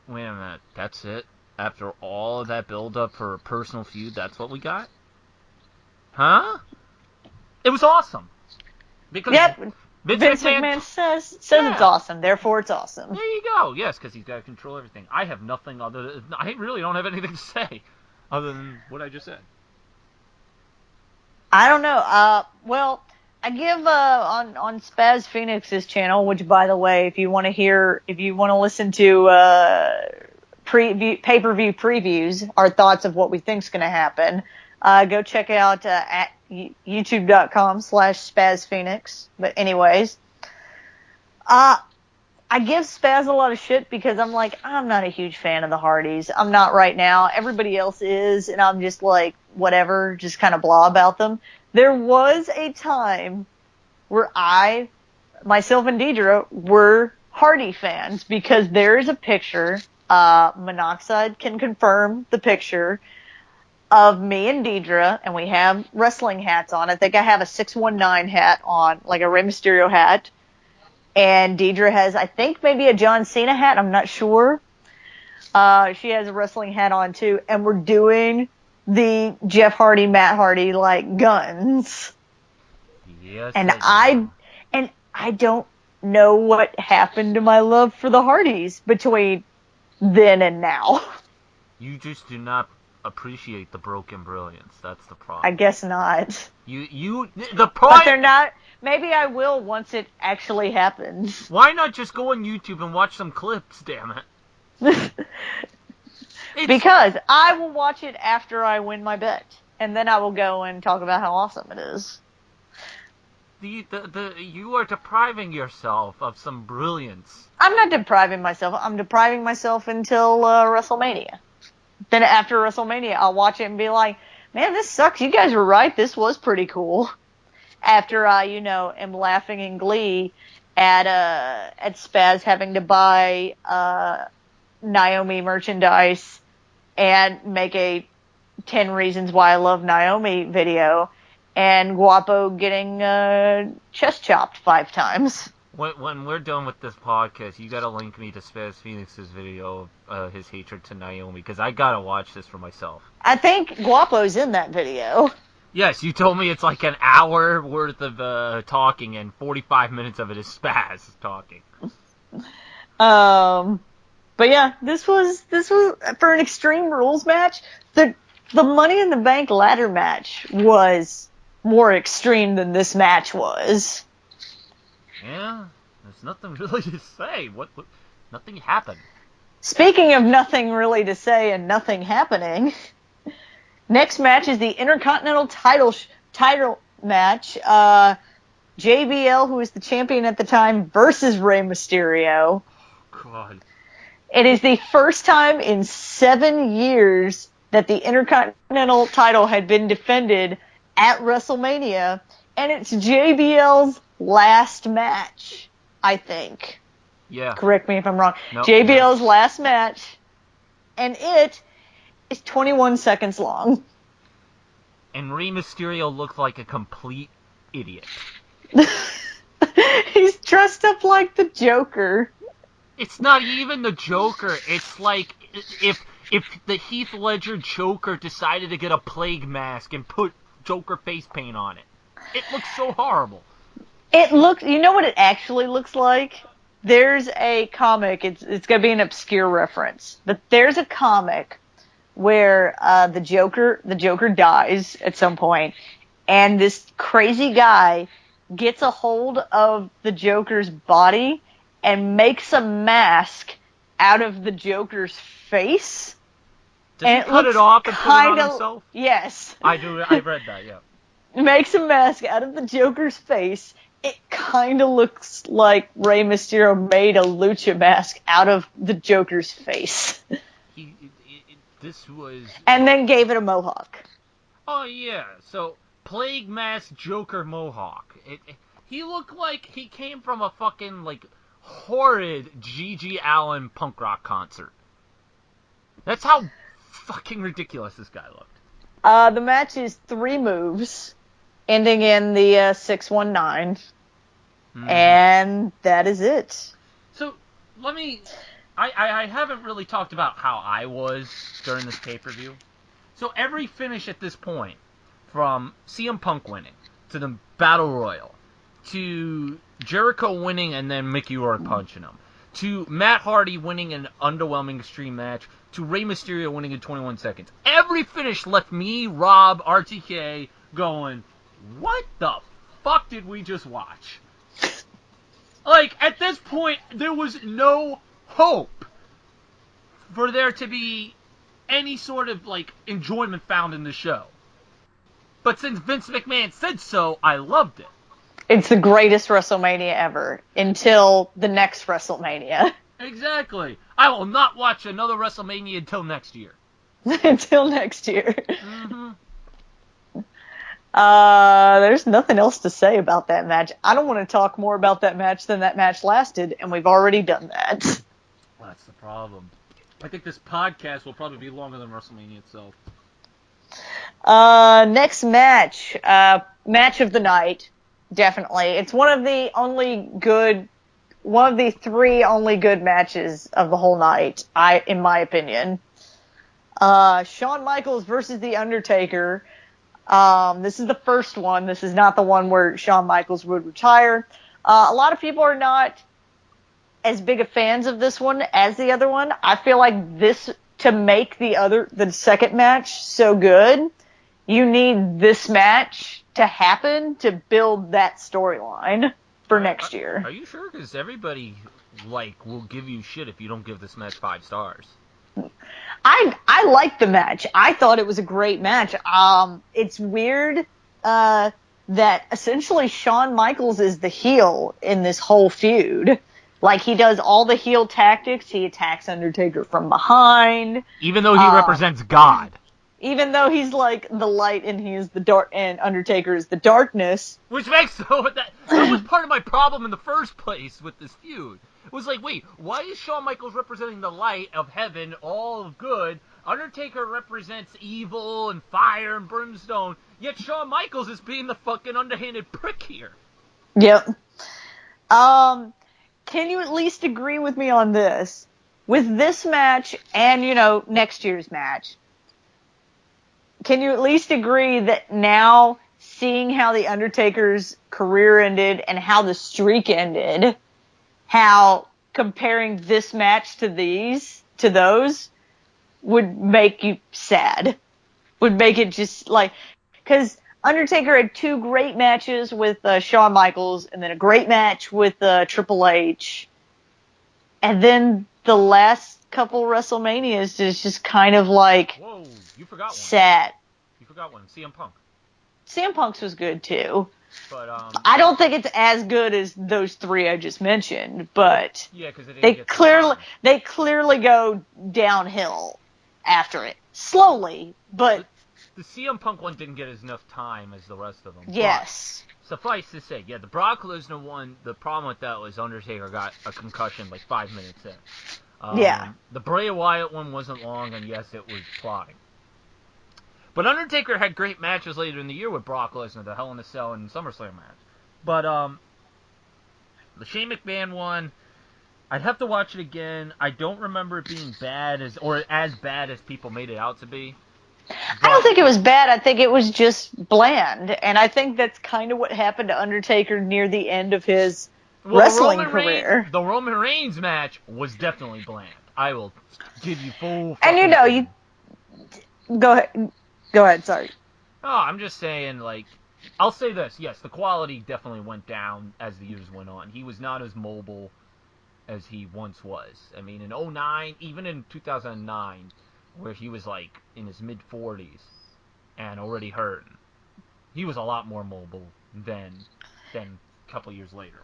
wait a minute, that's it? After all of that build-up for a personal feud, that's what we got? Huh? It was awesome. Because Vince McMahon says it's awesome, therefore it's awesome. There you go. Yes, because he's got to control everything. I have nothing I really don't have anything to say other than what I just said. I don't know. Well, I give on Spaz Phoenix's channel, which, by the way, if you want to listen to pay-per-view previews, our thoughts of what we think's going to happen, go check out at youtube.com/SpazPhoenix. But anyways, I give Spaz a lot of shit because I'm not a huge fan of the Hardys. I'm not right now. Everybody else is, and I'm just like, whatever, just kind of blah about them. There was a time where myself and Deidre were Hardy fans, because there is a picture, Monoxide can confirm the picture, of me and Deidre, and we have wrestling hats on. I think I have a 619 hat on, like a Rey Mysterio hat. And Deidre has, I think, maybe a John Cena hat. I'm not sure. She has a wrestling hat on, too. And we're doing the Jeff Hardy, Matt Hardy, guns. Yes. And I don't know what happened to my love for the Hardys between then and now. You just do not appreciate the broken brilliance. That's the problem. I guess not. The point. But they're not. Maybe I will once it actually happens. Why not just go on YouTube and watch some clips? Damn it. Because I will watch it after I win my bet, and then I will go and talk about how awesome it is. You are depriving yourself of some brilliance. I'm not depriving myself. I'm depriving myself until WrestleMania. Then after WrestleMania, I'll watch it and be like, man, this sucks. You guys were right. This was pretty cool. After I, am laughing in glee at Spaz having to buy Naomi merchandise and make a 10 Reasons Why I Love Naomi video, and Guapo getting chest chopped 5 times. When we're done with this podcast, you gotta link me to Spaz Phoenix's video of his hatred to Naomi, because I gotta watch this for myself. I think Guapo's in that video. Yes, you told me it's like an hour worth of talking, and 45 minutes of it is Spaz talking. But yeah, this was for an Extreme Rules match. The Money in the Bank ladder match was more extreme than this match was. Yeah, there's nothing really to say. What nothing happened. Speaking of nothing really to say and nothing happening, next match is the Intercontinental title match. JBL, who was the champion at the time, versus Rey Mysterio. God. It is the first time in 7 years that the Intercontinental title had been defended at WrestleMania, and it's JBL's last match, I think. Yeah. Correct me if I'm wrong. Nope. JBL's last match, and it is 21 seconds long. And Rey Mysterio looked like a complete idiot. He's dressed up like the Joker. It's not even the Joker. It's like if the Heath Ledger Joker decided to get a plague mask and put Joker face paint on it. It looks so horrible. You know what it actually looks like? There's a comic, it's going to be an obscure reference, but there's a comic where the Joker dies at some point, and this crazy guy gets a hold of the Joker's body and makes a mask out of the Joker's face. Does he cut it off and put it on himself? Yes. I read that, yeah. Makes a mask out of the Joker's face. It kind of looks like Rey Mysterio made a lucha mask out of the Joker's face. This was... And then gave it a mohawk. Oh, yeah. So, plague mask Joker mohawk. He looked like he came from a fucking, like, horrid G.G. Allen punk rock concert. That's how fucking ridiculous this guy looked. The match is 3 moves, ending in the 619. And that is it. So, let me... I haven't really talked about how I was during this pay-per-view. So, every finish at this point, from CM Punk winning, to the Battle Royal, to Jericho winning and then Mickey Rourke punching him, to Matt Hardy winning an underwhelming Extreme match, to Rey Mysterio winning in 21 seconds. Every finish left me, Rob, RTK, going, what the fuck did we just watch? Like, at this point, there was no hope for there to be any sort of, like, enjoyment found in the show. But since Vince McMahon said so, I loved it. It's the greatest WrestleMania ever, until the next WrestleMania. Exactly. I will not watch another WrestleMania until next year. Until next year. Mm-hmm. There's nothing else to say about that match. I don't want to talk more about that match than that match lasted, and we've already done that. Well, that's the problem. I think this podcast will probably be longer than WrestleMania itself. Next match. Match of the night. Definitely. It's one of the 3 only good matches of the whole night, in my opinion. Shawn Michaels versus The Undertaker. This is the first one. This is not the one where Shawn Michaels would retire. A lot of people are not as big of fans of this one as the other one. I feel like to make the second match so good, you need this match to happen to build that storyline for next year. Are you sure? Because everybody, will give you shit if you don't give this match 5 stars. I liked the match. I thought it was a great match. It's weird that essentially Shawn Michaels is the heel in this whole feud. Like, he does all the heel tactics. He attacks Undertaker from behind. Even though he represents God. Even though he's like the light and he is the dark, and Undertaker is the darkness. Which makes that was part of my problem in the first place with this feud. It was like, wait, why is Shawn Michaels representing the light of heaven, all of good? Undertaker represents evil and fire and brimstone. Yet Shawn Michaels is being the fucking underhanded prick here. Yep. Can you at least agree with me on this? With this match and, next year's match, can you at least agree that now, seeing how The Undertaker's career ended and how the streak ended, how comparing this match to those would make you sad? Would make it just because Undertaker had 2 great matches with Shawn Michaels and then a great match with Triple H. And then the last couple WrestleManias is just kind of whoa, you forgot one. Sad. You forgot one. CM Punk. CM Punk's was good too. But I don't think it's as good as those 3 I just mentioned, but yeah, because they clearly go downhill. after it. Slowly, but... The CM Punk one didn't get enough time as the rest of them. Yes. But suffice to say, yeah, the Brock Lesnar one, the problem with that was Undertaker got a concussion like 5 minutes in. Yeah. The Bray Wyatt one wasn't long, and yes, it was plotting. But Undertaker had great matches later in the year with Brock Lesnar, the Hell in a Cell and SummerSlam match. But the Shane McMahon one, I'd have to watch it again. I don't remember it being bad as bad as people made it out to be. I don't think it was bad. I think it was just bland. And I think that's kind of what happened to Undertaker near the end of his wrestling career. The Roman Reigns match was definitely bland. I will give you full... And you go ahead, sorry. Oh, I'm just saying, like... I'll say this, yes, the quality definitely went down as the years went on. He was not as mobile as he once was. I mean, in 2009, even in 2009... where he was like in his mid-40s and already hurt, he was a lot more mobile than a couple years later.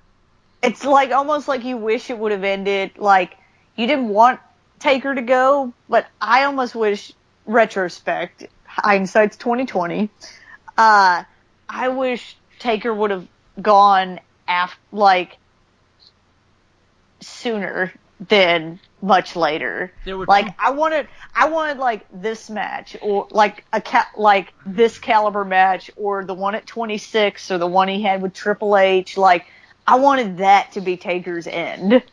It's like almost like you wish it would have ended, like you didn't want Taker to go, but I almost wish, retrospect, hindsight's 2020, I wish Taker would have gone sooner than much later. I wanted like this match, or like this caliber match, or the one at 26, or the one he had with Triple H. Like, I wanted that to be Taker's end.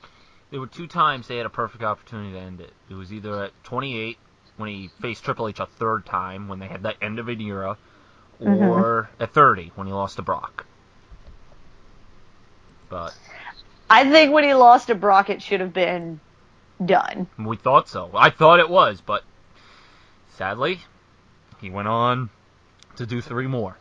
There were 2 times they had a perfect opportunity to end it. It was either at 28, when he faced Triple H a 3rd time, when they had the end of an era, or at 30, when he lost to Brock. But I think when he lost to Brock, it should have been done. We thought so. I thought it was, but sadly, he went on to do 3 more.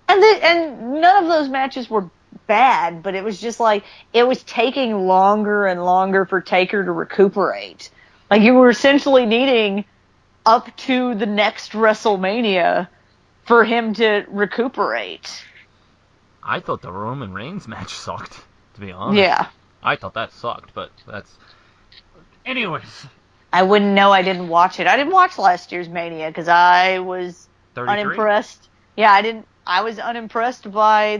And none of those matches were bad, but it was just like, it was taking longer and longer for Taker to recuperate. Like, you were essentially needing up to the next WrestleMania for him to recuperate. I thought the Roman Reigns match sucked, to be honest. Yeah. I thought that sucked, but that's... Anyways. I wouldn't know. I didn't watch it. I didn't watch last year's Mania because I was 33? unimpressed. Yeah, I was unimpressed by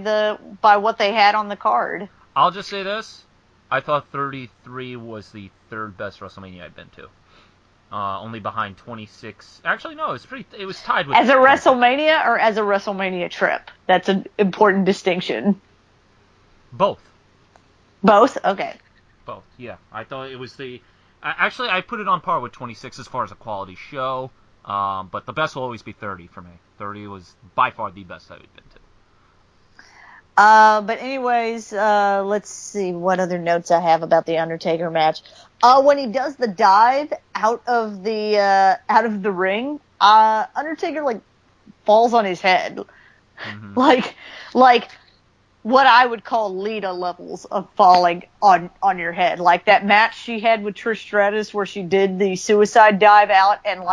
what they had on the card. I'll just say this. I thought 33 was the 3rd best WrestleMania I'd been to. Only behind 26. Actually, no, it was tied with... As a WrestleMania or as a WrestleMania trip? That's an important distinction. Both. Both? Okay. Both, yeah. I thought it was the... Actually, I put it on par with 26 as far as a quality show, but the best will always be 30 for me. 30 was by far the best I've been to. But anyways, let's see what other notes I have about the Undertaker match. When he does the dive out of the ring, Undertaker falls on his head, like what I would call Lita levels of falling on your head. Like that match she had with Trish Stratus where she did the suicide dive out and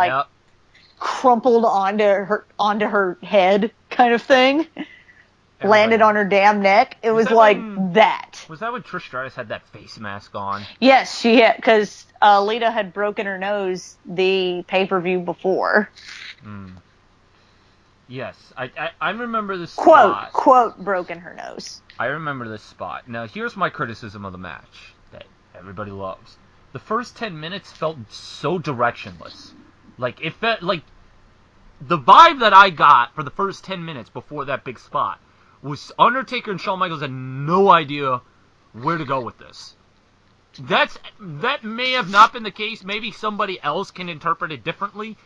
crumpled onto her head kind of thing. Landed on her damn neck. It was like that. Was that when Trish Stratus had that face mask on? Yes, she had, because Lita had broken her nose the pay-per-view before. Yes, I remember this spot. Quote, broken her nose. I remember this spot. Now, here's my criticism of the match that everybody loves. The first 10 minutes felt so directionless. Like, it felt like the vibe that I got for the first 10 minutes before that big spot was Undertaker and Shawn Michaels had no idea where to go with this. That may have not been the case. Maybe somebody else can interpret it differently.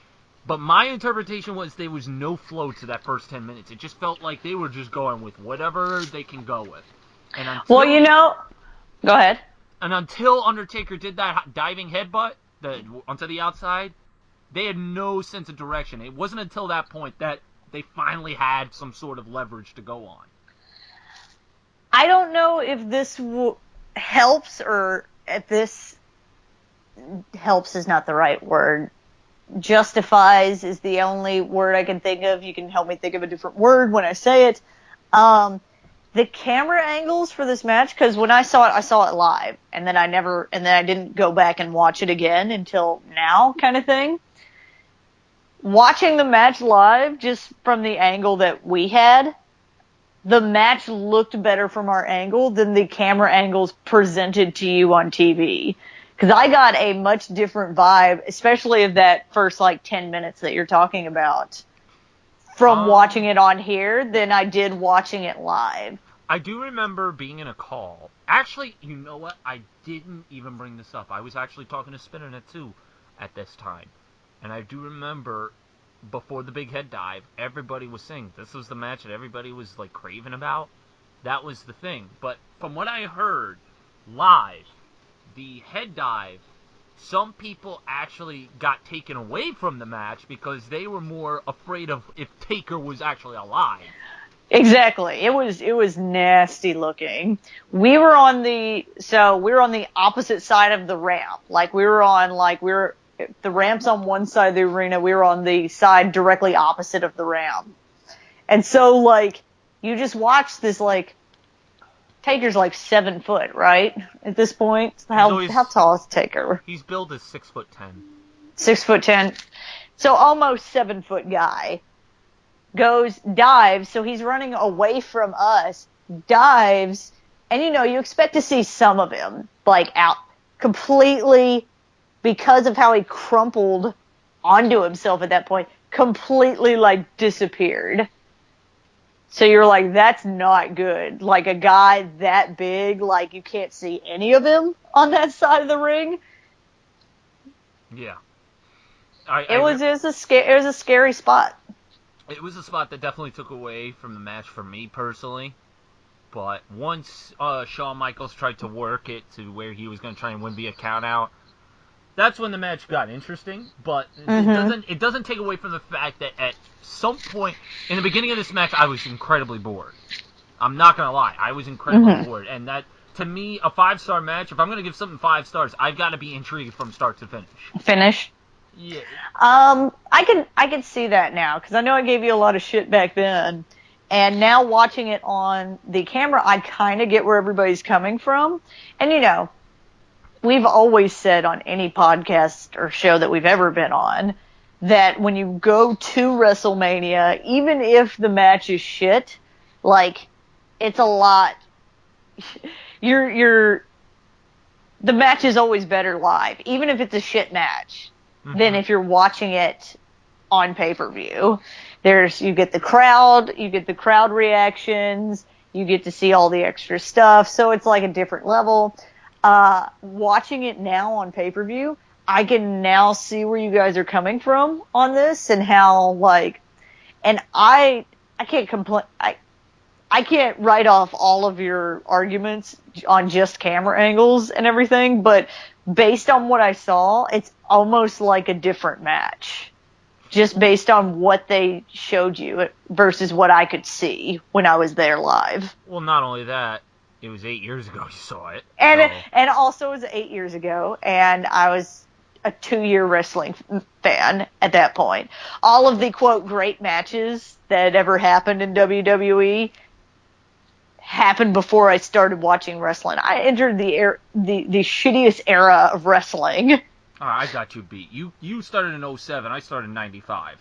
But my interpretation was there was no flow to that first 10 minutes. It just felt like they were just going with whatever they can go with. And go ahead. And until Undertaker did that diving headbutt onto the outside, they had no sense of direction. It wasn't until that point that they finally had some sort of leverage to go on. I don't know if this helps or if this helps is not the right word. Justifies is the only word I can think of. You can help me think of a different word when I say it. the camera angles for this match, because when I saw it live, and then I didn't go back and watch it again until now, kind of thing. Watching the match live, just from the angle that we had, the match looked better from our angle than the camera angles presented to you on TV. Because I got a much different vibe, especially of that first, 10 minutes that you're talking about, from watching it on here than I did watching it live. I do remember being in a call. Actually, you know what? I didn't even bring this up. I was actually talking to Spinnernet too at this time. And I do remember before the big head dive, everybody was saying this was the match that everybody was craving about. That was the thing. But from what I heard live, the head dive, some people actually got taken away from the match because they were more afraid of if Taker was actually alive. Exactly. It was nasty looking. We were on the opposite side of the ramp. The ramp's on one side of the arena, we were on the side directly opposite of the ramp. And so, you just watch this, Taker's 7 foot, right? At this point? How tall is Taker? He's billed as 6'10". 6'10". So almost 7 foot guy. Dives, so he's running away from us, dives, and you expect to see some of him, out completely, because of how he crumpled onto himself at that point, completely, disappeared. So you're like, that's not good. A guy that big, you can't see any of him on that side of the ring. Yeah. It was a scary spot. It was a spot that definitely took away from the match for me personally. But once Shawn Michaels tried to work it to where he was going to try and win via countout, that's when the match got interesting. But it doesn't take away from the fact that at some point in the beginning of this match, I was incredibly bored. I'm not going to lie. I was incredibly bored. And that, to me, a 5-star match, if I'm going to give something 5 stars, I've got to be intrigued from start to finish. Yeah. I can see that now, because I know I gave you a lot of shit back then, and now watching it on the camera, I kind of get where everybody's coming from. And we've always said on any podcast or show that we've ever been on that when you go to WrestleMania, even if the match is shit, it's a lot. The match is always better live, even if it's a shit match, than if you're watching it on pay-per-view. You get the crowd reactions, you get to see all the extra stuff, so it's a different level. Watching it now on pay-per-view, I can now see where you guys are coming from on this, and how, and I can't complain. I can't write off all of your arguments on just camera angles and everything, but based on what I saw, it's almost like a different match. Just based on what they showed you versus what I could see when I was there live. Well, not only that, it was 8 years ago you saw it. And also it was 8 years ago, and I was a 2-year wrestling fan at that point. All of the, quote, great matches that ever happened in WWE happened before I started watching wrestling. I entered the shittiest era of wrestling. I got you beat. You started in 07. I started in 95.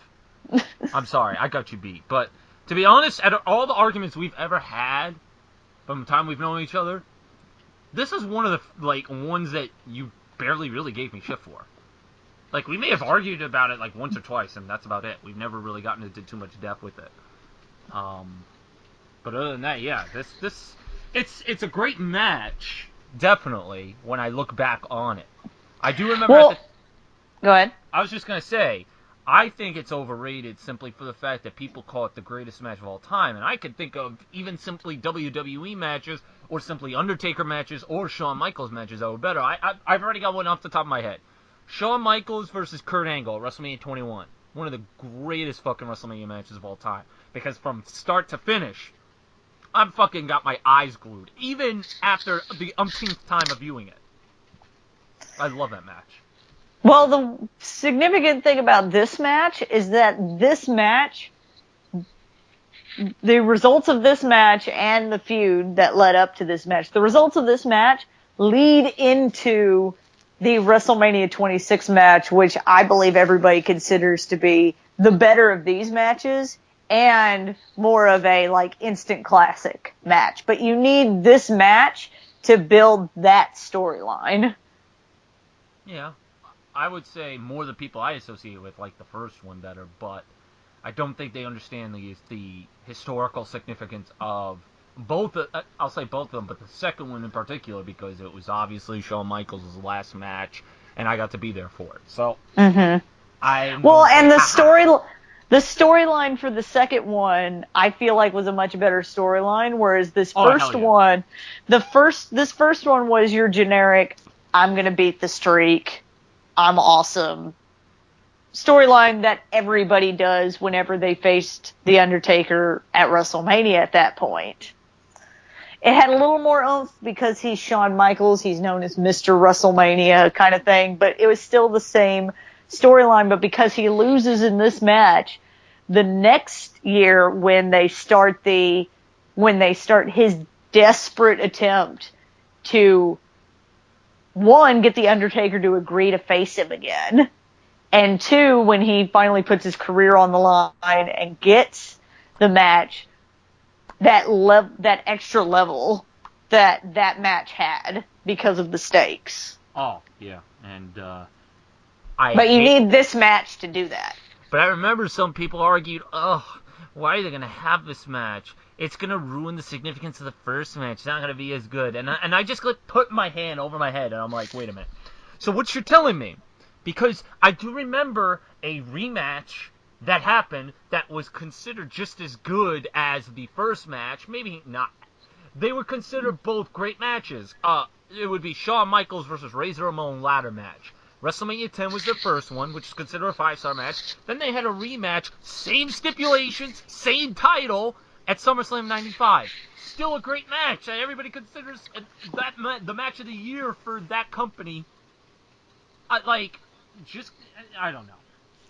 I'm sorry. I got you beat. But to be honest, out of all the arguments we've ever had from the time we've known each other, this is one of the ones that you barely really gave me shit for. We may have argued about it once or twice, and that's about it. We've never really gotten into too much depth with it. But other than that, yeah, it's a great match, definitely, when I look back on it. I do remember go ahead. I was just going to say, I think it's overrated simply for the fact that people call it the greatest match of all time, and I could think of even simply WWE matches, or simply Undertaker matches, or Shawn Michaels matches that were better. I've already got one off the top of my head. Shawn Michaels versus Kurt Angle at WrestleMania 21. One of the greatest fucking WrestleMania matches of all time. Because from start to finish, I've fucking got my eyes glued, even after the umpteenth time of viewing it. I love that match. Well, the significant thing about this match is that this match the results of this match and the feud that led up to this match, the results of this match lead into the WrestleMania 26 match, which I believe everybody considers to be the better of these matches and more of a like instant classic match. But you need this match to build that storyline. Yeah, I would say more the people I associate with like the first one better, but I don't think they understand the historical significance of both. I'll say both of them, but the second one in particular because it was obviously Shawn Michaels' last match, and I got to be there for it. So I'm Well, going to say, and haha. the storyline for the second one, I feel like was a much better storyline, whereas this Oh hell first yeah! one, this first one was your generic, I'm gonna beat the streak, I'm awesome storyline that everybody does whenever they faced The Undertaker at WrestleMania at that point. It had a little more oomph because he's Shawn Michaels, he's known as Mr. WrestleMania kind of thing, but it was still the same storyline, but because he loses in this match, the next year when they start his desperate attempt to one, get The Undertaker to agree to face him again, and two, when he finally puts his career on the line and gets the match, that extra level that match had because of the stakes. Oh yeah, and I But you hate. need this match to do that. But I remember some people argued, "Oh, why are they gonna have this match? It's gonna ruin the significance of the first match. It's not gonna be as good." And I just put my hand over my head, and I'm like, "Wait a minute. So what you're telling me?" Because I do remember a rematch that happened that was considered just as good as the first match. Maybe not. They were considered both great matches. It would be Shawn Michaels versus Razor Ramon ladder match. WrestleMania 10 was their first one, which is considered a 5-star match. Then they had a rematch, same stipulations, same title, at SummerSlam 95. Still a great match. Everybody considers that the match of the year for that company. I don't know.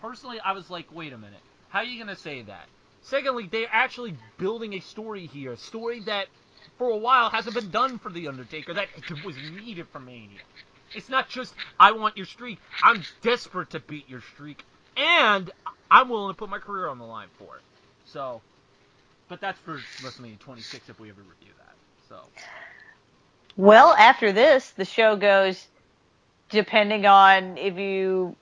Personally, I was like, wait a minute. How are you going to say that? Secondly, they're actually building a story here. A story that, for a while, hasn't been done for The Undertaker. That was needed for Mania. It's not just, I want your streak. I'm desperate to beat your streak. And I'm willing to put my career on the line for it. So, but that's for WrestleMania 26 if we ever review that. So. Well, after this, the show goes, depending on if you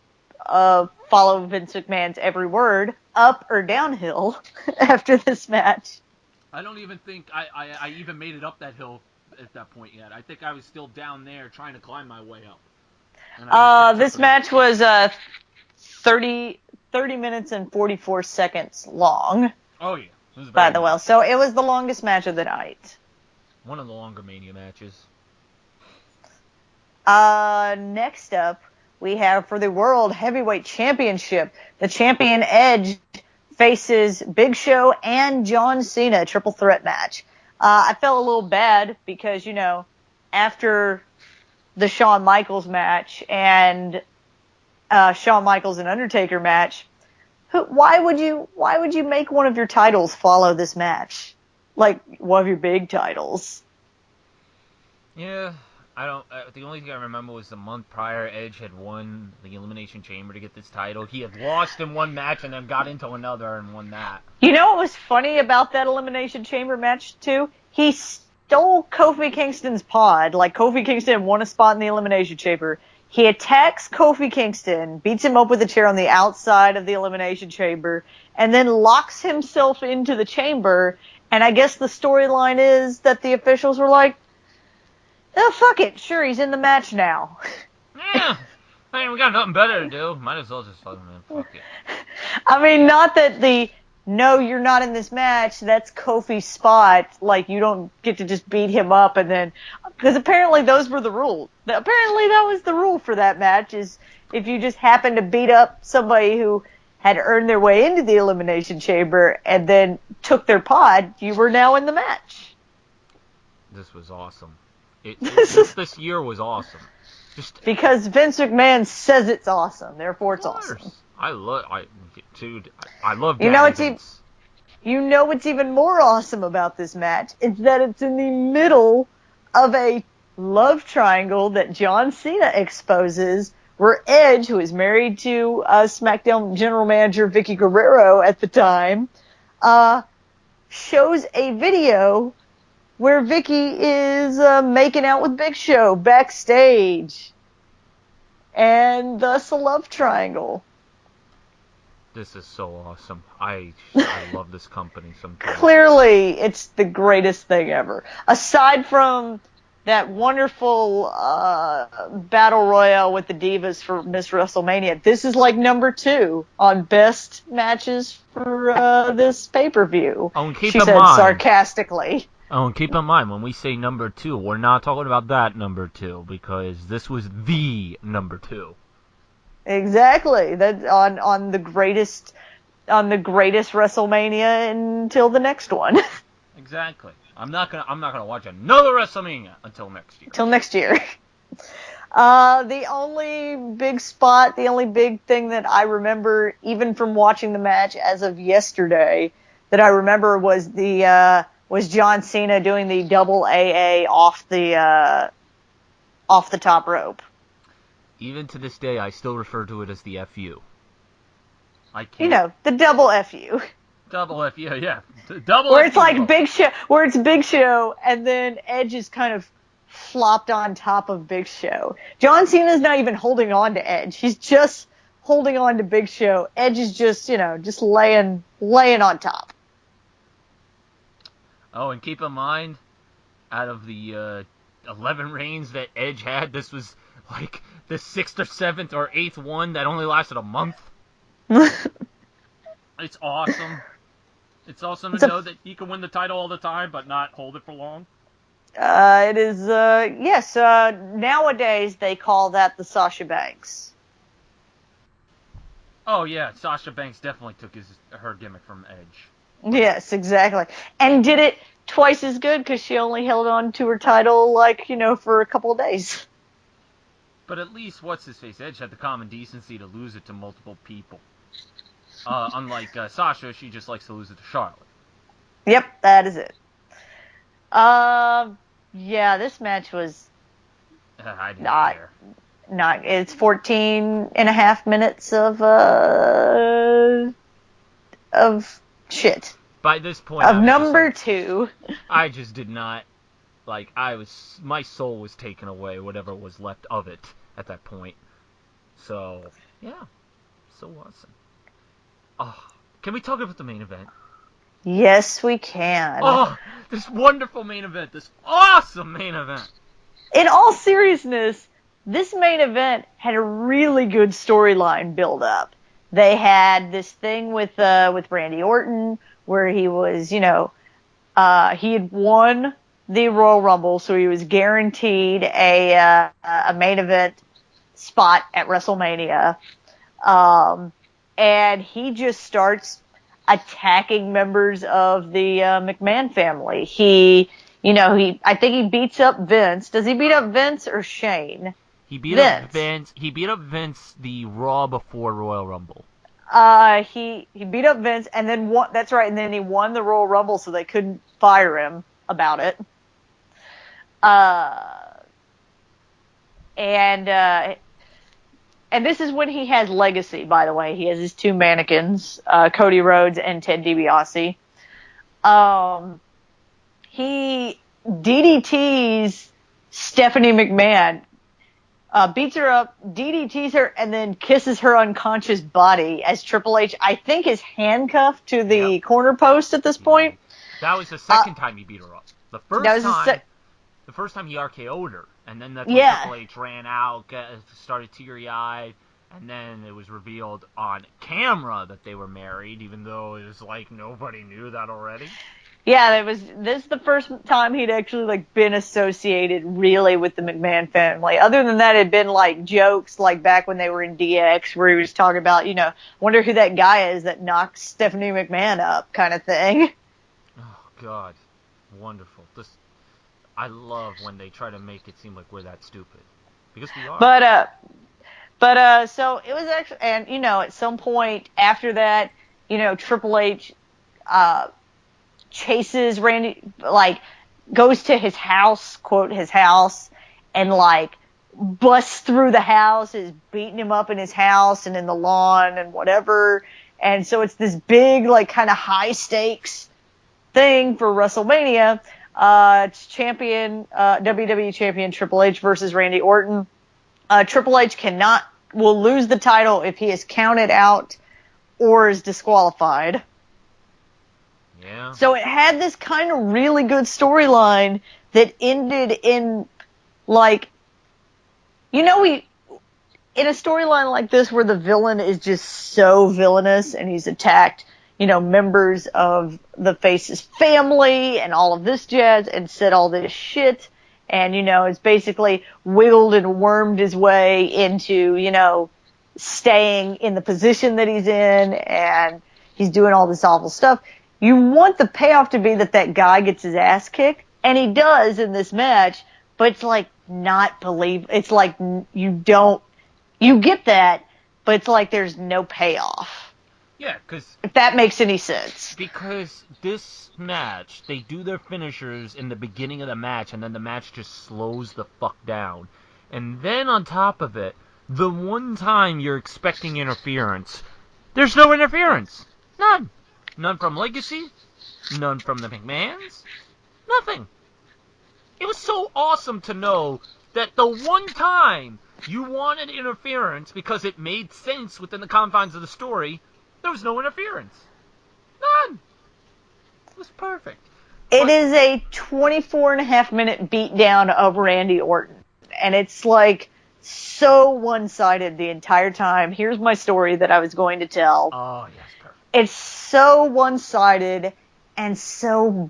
follow Vince McMahon's every word, up or downhill after this match. I don't even think I even made it up that hill at that point yet. I think I was still down there trying to climb my way up. And I just kept This tripping up. match was 30 minutes and 44 seconds long, Oh, yeah. It was by very the way. long. So it was the longest match of the night. One of the longer Mania matches. Next up, we have for the World Heavyweight Championship, the champion Edge faces Big Show and John Cena, triple threat match. I felt a little bad because, you know, after the Shawn Michaels match and Shawn Michaels and Undertaker match, why would you make one of your titles follow this match? Like one of your big titles. Yeah, I don't. The only thing I remember was the month prior, Edge had won the Elimination Chamber to get this title. He had lost in one match and then got into another and won that. You know what was funny about that Elimination Chamber match, too? He stole Kofi Kingston's pod. Like, Kofi Kingston won a spot in the Elimination Chamber. He attacks Kofi Kingston, beats him up with a chair on the outside of the Elimination Chamber, and then locks himself into the chamber. And I guess the storyline is that the officials were like, oh, fuck it. Sure, he's in the match now. Yeah. I mean, we got nothing better to do. Might as well just fuck him in. Fuck it. I mean, not that no, you're not in this match, that's Kofi's spot, like, you don't get to just beat him up and then, because apparently those were the rules. Apparently that was the rule for that match, is if you just happen to beat up somebody who had earned their way into the Elimination Chamber and then took their pod, you were now in the match. This was awesome. This year was awesome. Just because Vince McMahon says it's awesome, therefore it's awesome. I love Daddy You know what, Vince. You know what's even more awesome about this match? It's that it's in the middle of a love triangle that John Cena exposes, where Edge, who is married to SmackDown general manager Vicky Guerrero at the time, shows a video where Vicky is making out with Big Show backstage. And thus a love triangle. This is so awesome. I love this company sometimes. Clearly, it's the greatest thing ever. Aside from that wonderful battle royale with the Divas for Miss WrestleMania, this is like number 2 on best matches for this pay-per-view. Oh, and keep she in said mind, sarcastically. Oh, and keep in mind, when we say number 2, we're not talking about that number 2, because this was the number 2. Exactly. That on the greatest WrestleMania until the next one. Exactly. I'm not gonna watch another WrestleMania until next year. Till next year. The only big spot, the only big thing that I remember, even from watching the match as of yesterday, that I remember was John Cena doing the double AA off the top rope. Even to this day, I still refer to it as the FU. I can't. You know, the double FU. Double FU, yeah. Double where FU it's like rope. Big Show, where it's Big Show, and then Edge is kind of flopped on top of Big Show. John Cena's not even holding on to Edge. He's just holding on to Big Show. Edge is just laying on top. Oh, and keep in mind, out of the 11 reigns that Edge had, this was like the 6th or 7th or 8th one that only lasted a month. It's awesome. It's awesome to know that he can win the title all the time, but not hold it for long. It is, yes, nowadays they call that the Sasha Banks. Oh, yeah, Sasha Banks definitely took her gimmick from Edge. Yes, exactly. And did it twice as good because she only held on to her title, for a couple of days. But at least, what's-his-face, Edge had the common decency to lose it to multiple people. Unlike Sasha, she just likes to lose it to Charlotte. Yep, that is it. Yeah, this match was I didn't care. It's 14 and a half minutes of shit. By this point, of number 2. I just did not, my soul was taken away, whatever was left of it at that point. So, yeah, so awesome. Oh, can we talk about the main event? Yes, we can. Oh, this wonderful main event, this awesome main event. In all seriousness, this main event had a really good storyline build up. They had this thing with Randy Orton where he was, he had won the Royal Rumble, so he was guaranteed a main event spot at WrestleMania. And he just starts attacking members of the McMahon family. I think he beats up Vince. Does he beat up Vince or Shane? He beat up Vince. He beat up Vince the Raw before Royal Rumble. He beat up Vince and then won. That's right. And then he won the Royal Rumble, so they couldn't fire him about it. And this is when he has legacy, by the way. He has his 2 mannequins, Cody Rhodes and Ted DiBiase. He DDTs Stephanie McMahon, beats her up, DDTs her, and then kisses her unconscious body as Triple H, I think, is handcuffed to the corner post at this point. That was the second time he beat her up. The first time he RKO'd her, and then that's when Triple H ran out, started teary-eyed, and then it was revealed on camera that they were married, even though it was like nobody knew that already. Yeah, this is the first time he'd actually been associated really with the McMahon family. Other than that, it had been jokes back when they were in DX where he was talking about, wonder who that guy is that knocked Stephanie McMahon up kind of thing. Oh, God. Wonderful. I love when they try to make it seem like we're that stupid. Because we are. So it was actually, and, at some point after that, Triple H, chases Randy, like, goes to his house, quote, his house, and, like, busts through the house, is beating him up in his house and in the lawn and whatever. And so it's this big, like, kind of high stakes thing for WrestleMania. It's WWE champion Triple H versus Randy Orton. Triple H will lose the title if he is counted out or is disqualified. Yeah. So it had this kind of really good storyline that ended in, like, in a storyline like this where the villain is just so villainous and he's attacked, members of the Face's family and all of this jazz and said all this shit and, it's basically wiggled and wormed his way into, staying in the position that he's in and he's doing all this awful stuff. You want the payoff to be that guy gets his ass kicked, and he does in this match, but it's like not believable. It's like you get that, but it's like there's no payoff. Yeah, if that makes any sense. Because this match, they do their finishers in the beginning of the match, and then the match just slows the fuck down. And then on top of it, the one time you're expecting interference, there's no interference. None. None from Legacy. None from the McMahons. Nothing. It was so awesome to know that the one time you wanted interference because it made sense within the confines of the story, there was no interference. None. It was perfect. It is a 24.5-minute beatdown of Randy Orton. And it's like so one-sided the entire time. Here's my story that I was going to tell. Oh, yes, perfect. It's so one-sided and so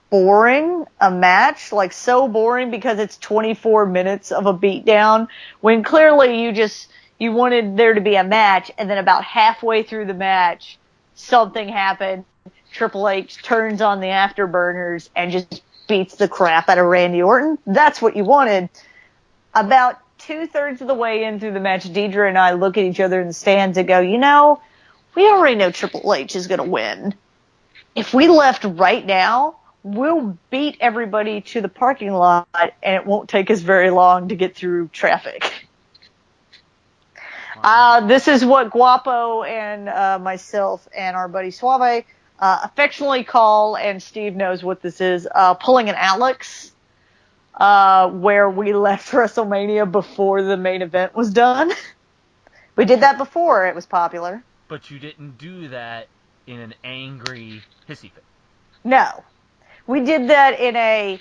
boring a match, like so boring because it's 24 minutes of a beatdown when clearly you wanted there to be a match, and then about halfway through the match something happened. Triple H turns on the afterburners and just beats the crap out of Randy Orton. That's what you wanted. About 2/3 of the way in through the match, Deidre and I look at each other in the stands and go, we already know Triple H is going to win. If we left right now, we'll beat everybody to the parking lot, and it won't take us very long to get through traffic. This is what Guapo and myself and our buddy Suave affectionately call, and Steve knows what this is, pulling an Alex, where we left WrestleMania before the main event was done. We did that before it was popular. But you didn't do that in an angry hissy fit. No. We did that in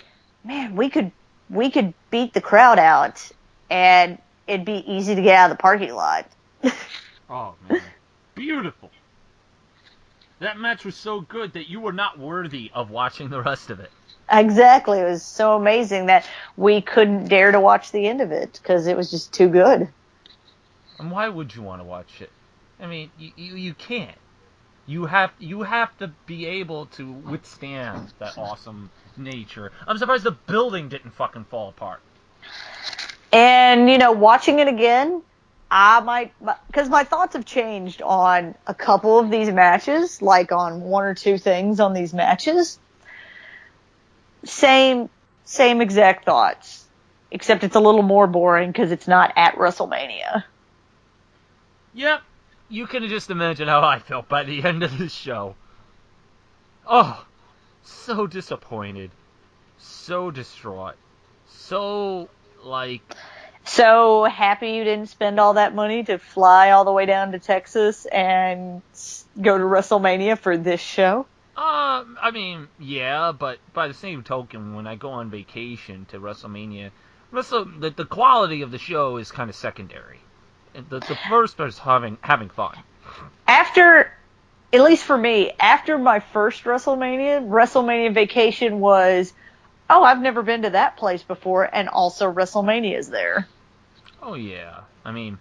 we could beat the crowd out and it'd be easy to get out of the parking lot. Oh, man. Beautiful. That match was so good that you were not worthy of watching the rest of it. Exactly. It was so amazing that we couldn't dare to watch the end of it because it was just too good. And why would you want to watch it? I mean, you can't. You have to be able to withstand that awesome nature. I'm surprised the building didn't fucking fall apart. And, watching it again, I might, because my thoughts have changed on a couple of these matches, like on one or two things on these matches. Same exact thoughts, except it's a little more boring because it's not at WrestleMania. Yep. You can just imagine how I felt by the end of this show. Oh, so disappointed. So distraught. So, So happy you didn't spend all that money to fly all the way down to Texas and go to WrestleMania for this show? I mean, yeah, but by the same token, when I go on vacation to WrestleMania, the quality of the show is kind of secondary. The first is having fun. After, at least for me, after my first WrestleMania vacation was, I've never been to that place before, and also WrestleMania is there. Oh yeah, I mean,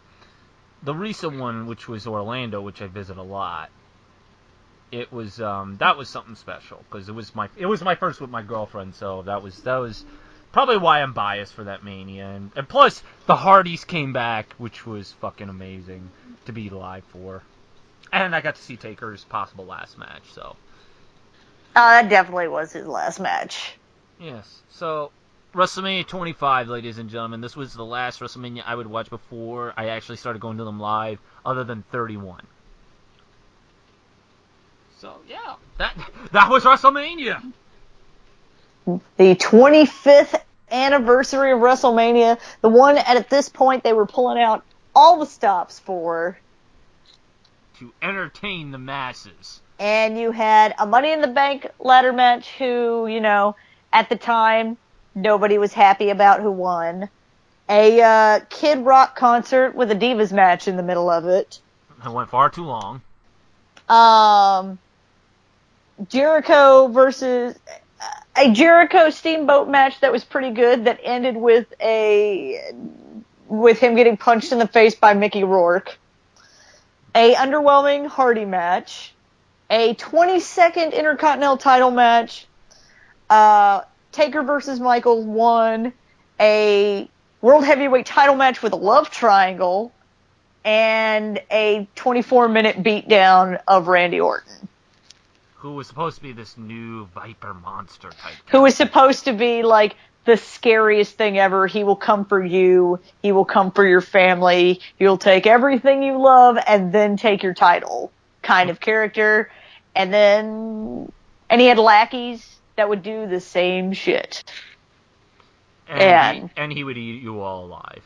the recent one, which was Orlando, which I visit a lot, it was that was something special because it was my first with my girlfriend, so that was probably why I'm biased for that Mania. And plus, the Hardys came back, which was fucking amazing to be live for. And I got to see Taker's possible last match, so That definitely was his last match. Yes. So, WrestleMania 25, ladies and gentlemen. This was the last WrestleMania I would watch before I actually started going to them live, other than 31. So, yeah. That was WrestleMania! The 25th anniversary of WrestleMania, the one at this point they were pulling out all the stops for. To entertain the masses. And you had a Money in the Bank ladder match who, at the time, nobody was happy about who won. A Kid Rock concert with a Divas match in the middle of it. It went far too long. Jericho versus a Jericho Steamboat match that was pretty good that ended with him getting punched in the face by Mickey Rourke. A underwhelming Hardy match. A 20-second Intercontinental title match. Taker versus Michaels won. A World Heavyweight title match with a love triangle. And a 24-minute beatdown of Randy Orton. Who was supposed to be this new Viper monster type guy. Who was supposed to be like the scariest thing ever. He will come for you. He will come for your family. He'll take everything you love and then take your title kind of character. And he had lackeys that would do the same shit. And he would eat you all alive.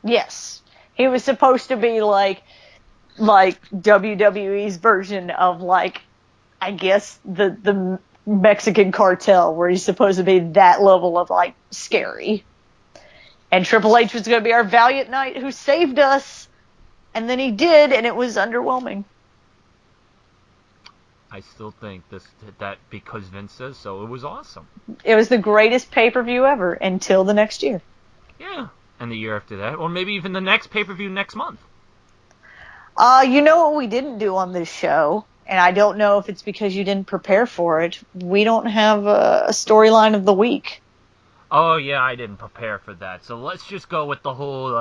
Yes. He was supposed to be like WWE's version of I guess the Mexican cartel, where he's supposed to be that level of scary. And Triple H was going to be our valiant knight who saved us, and then he did, and it was underwhelming. I still think that because Vince says so, it was awesome. It was the greatest pay-per-view ever until the next year. Yeah, and the year after that, or maybe even the next pay-per-view next month. You know what we didn't do on this show? And I don't know if it's because you didn't prepare for it. We don't have a storyline of the week. Oh, yeah, I didn't prepare for that. So let's just go with the whole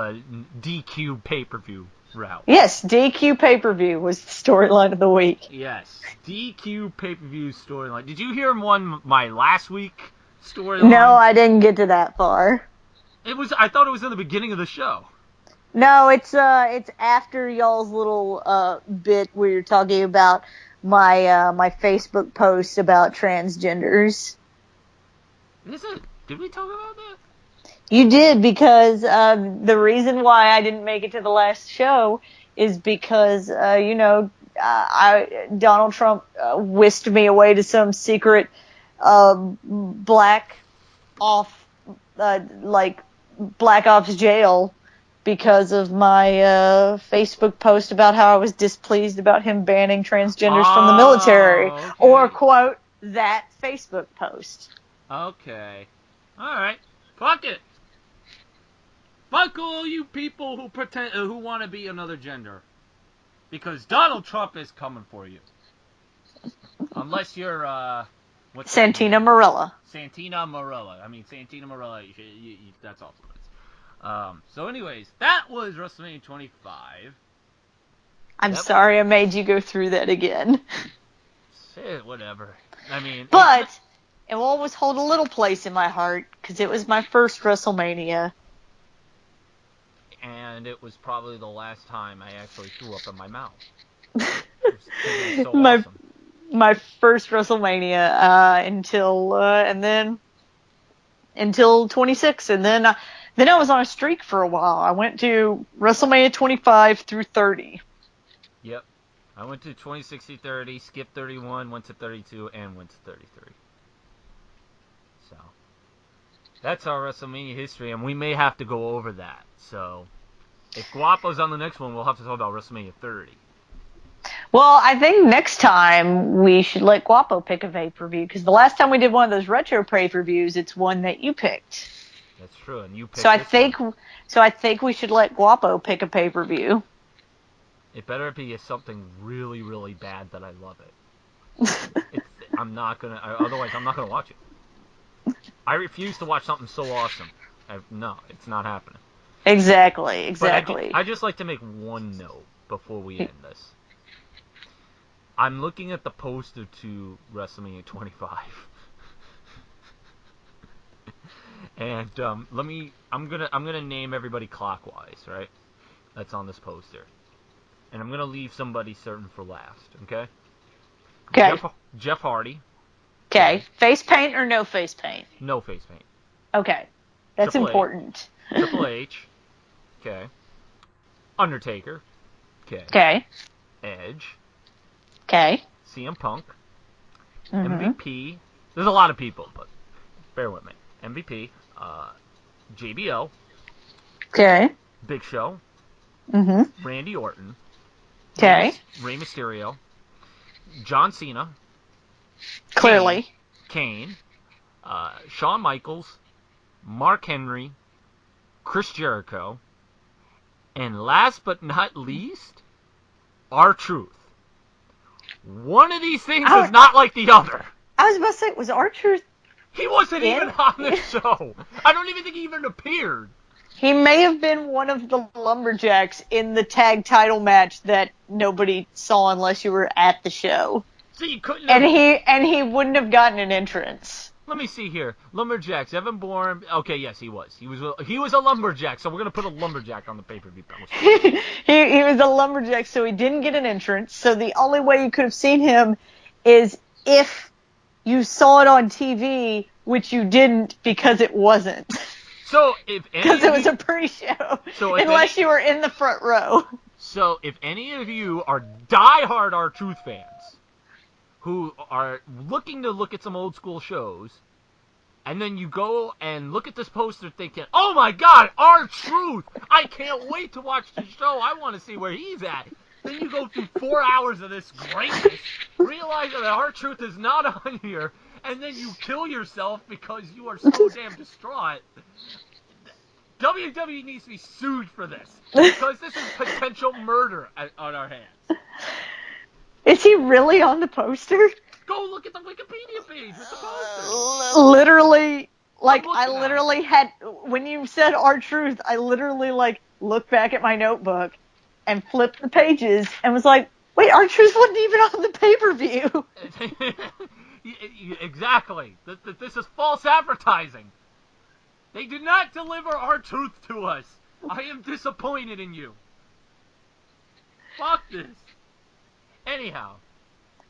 DQ pay-per-view route. Yes, DQ pay-per-view was the storyline of the week. Yes, DQ pay-per-view storyline. Did you hear my last week storyline? No, I didn't get to that far. I thought it was in the beginning of the show. No, it's after y'all's little bit where you're talking about my Facebook post about transgenders. Is it? Did we talk about that? You did, because the reason why I didn't make it to the last show is because Donald Trump whisked me away to some secret black ops jail because of my Facebook post about how I was displeased about him banning transgenders from the military. Okay. Or, quote, that Facebook post. Okay. Alright. Fuck it. Fuck all you people who want to be another gender. Because Donald Trump is coming for you. Unless you're, Santina Marella. Santina Marella. I mean, Santina Marella, that's also nice. So anyways, that was WrestleMania 25. I'm sorry I made you go through that again. Shit, whatever. I mean... But it will always hold a little place in my heart, because it was my first WrestleMania. And it was probably the last time I actually threw up in my mouth. My first WrestleMania until 26, and then I was on a streak for a while. I went to WrestleMania 25 through 30. Yep. I went to 26 through 30, skipped 31, went to 32, and went to 33. So, that's our WrestleMania history, and we may have to go over that. So, if Guapo's on the next one, we'll have to talk about WrestleMania 30. Well, I think next time we should let Guapo pick a pay-per-view, because the last time we did one of those retro pay-per-views, it's one that you picked. That's true, and you picked So I think we should let Guapo pick a pay-per-view. It better be something really, really bad that I love it. Otherwise I'm not gonna watch it. I refuse to watch something so awesome. No, it's not happening. Exactly. But I just like to make one note before we end this. I'm looking at the poster to WrestleMania 25. And I'm gonna name everybody clockwise, right? That's on this poster. And I'm gonna leave somebody certain for last, okay? Okay. Jeff Hardy. Okay. Face paint or no face paint? No face paint. Okay. That's important. Triple H. Okay. Undertaker. Okay. Okay. Edge. Okay. CM Punk. Mm-hmm. MVP. There's a lot of people, but bear with me. MVP. JBL. Okay. Big Show. Mm-hmm. Randy Orton. Okay. Rey Mysterio. John Cena. Clearly. Kane. Shawn Michaels. Mark Henry. Chris Jericho. And last but not least, R-Truth. One of these things is not like the other. I was about to say, was R-Truth? He wasn't even on the show. I don't even think he even appeared. He may have been one of the Lumberjacks in the tag title match that nobody saw unless you were at the show. So you couldn't have... And he wouldn't have gotten an entrance. Let me see here. Lumberjacks, Evan Bourne. Okay, yes, he was. He was a lumberjack, so we're going to put a lumberjack on the pay-per-view poster. he was a lumberjack, so he didn't get an entrance. So the only way you could have seen him is if you saw it on TV, which you didn't because it wasn't. So if because it was a pre-show, so unless you were in the front row. So if any of you are diehard R-Truth fans who are looking to look at some old school shows, and then you go and look at this poster thinking, oh my god, R-Truth! I can't wait to watch the show, I want to see where he's at. Then you go through 4 hours of this greatness, realize that R-Truth is not on here, and then you kill yourself because you are so damn distraught. WWE needs to be sued for this, because this is potential murder on our hands. Is he really on the poster? Go look at the Wikipedia page with the poster. Literally, like, I literally had, when you said R-Truth, I literally, like, looked back at my notebook and flipped the pages and was like, wait, R-Truth wasn't even on the pay-per-view. Exactly. This is false advertising. They did not deliver R-Truth to us. I am disappointed in you. Fuck this. Anyhow.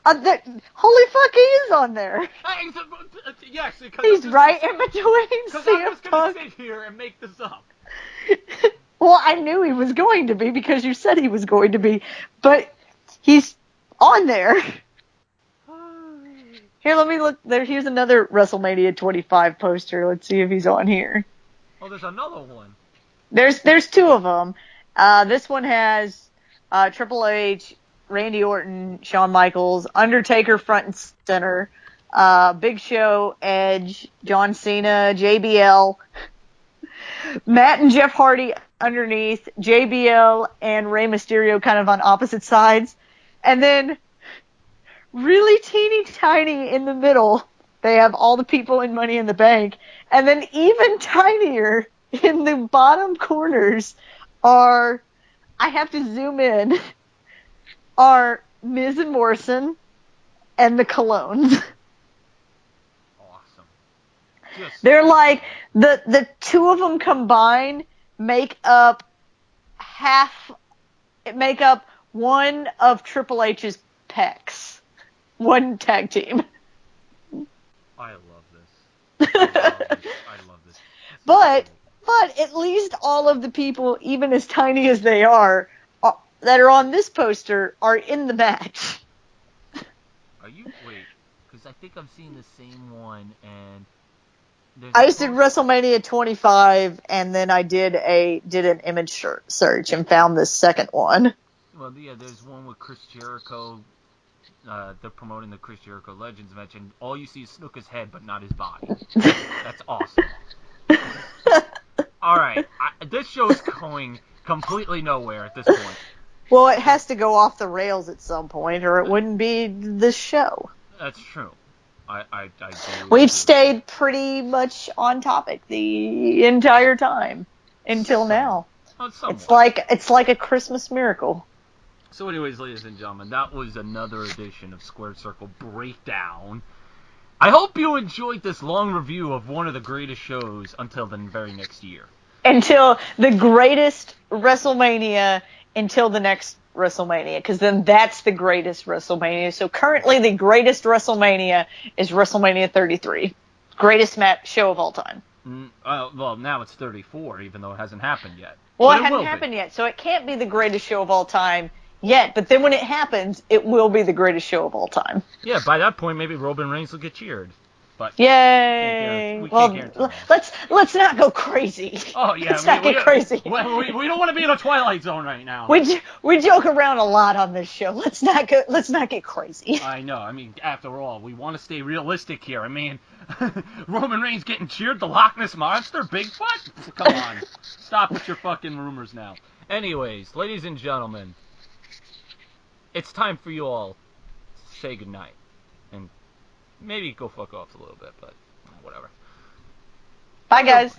Holy fuck, he is on there. Yes, because he's right in between CM Punk. Because I'm just going to sit here and make this up. Well, I knew he was going to be because you said he was going to be, but he's on there. Here, let me look. Here's another WrestleMania 25 poster. Let's see if he's on here. Oh, there's another one. There's two of them. This one has Triple H, Randy Orton, Shawn Michaels, Undertaker front and center, Big Show, Edge, John Cena, JBL, Matt and Jeff Hardy underneath, JBL and Rey Mysterio kind of on opposite sides, and then really teeny tiny in the middle, they have all the people in Money in the Bank, and then even tinier in the bottom corners are, I have to zoom in, are Miz and Morrison and the Colognes. Awesome. They're like, the two of them combined make up one of Triple H's pecs. One tag team. I love this. I love this. But at least all of the people, even as tiny as they are, that are on this poster are in the match. Are you? Wait, because I think I'm seeing the same one, and I just did WrestleMania 25, and then I did an image search and found this second one. Well, yeah, there's one with Chris Jericho. They're promoting the Chris Jericho Legends match, and all you see is Snuka's head, but not his body. That's awesome. All right, this show's going completely nowhere at this point. Well, it has to go off the rails at some point, or it wouldn't be this show. That's true. We've stayed pretty much on topic the entire time until now. It's like a Christmas miracle. So anyways, ladies and gentlemen, that was another edition of Square Circle Breakdown. I hope you enjoyed this long review of one of the greatest shows until the very next year. Until the greatest WrestleMania, until the next WrestleMania, because then that's the greatest WrestleMania. So currently the greatest WrestleMania is WrestleMania 33. Greatest show of all time. Well, now it's 34, even though it hasn't happened yet. Well, But it hadn't happened yet, so it can't be the greatest show of all time yet. But then when it happens, it will be the greatest show of all time. Yeah, by that point, maybe Roman Reigns will get cheered. But yay! we can't guarantee let's not go crazy. Oh yeah, let's not get crazy. We don't want to be in a twilight zone right now. We joke around a lot on this show. Let's not get crazy. I know. I mean, after all, we want to stay realistic here. I mean, Roman Reigns getting cheered, the Loch Ness Monster, Bigfoot. Come on, stop with your fucking rumors now. Anyways, ladies and gentlemen, it's time for you all to say goodnight. And maybe go fuck off a little bit, but whatever. Bye, guys.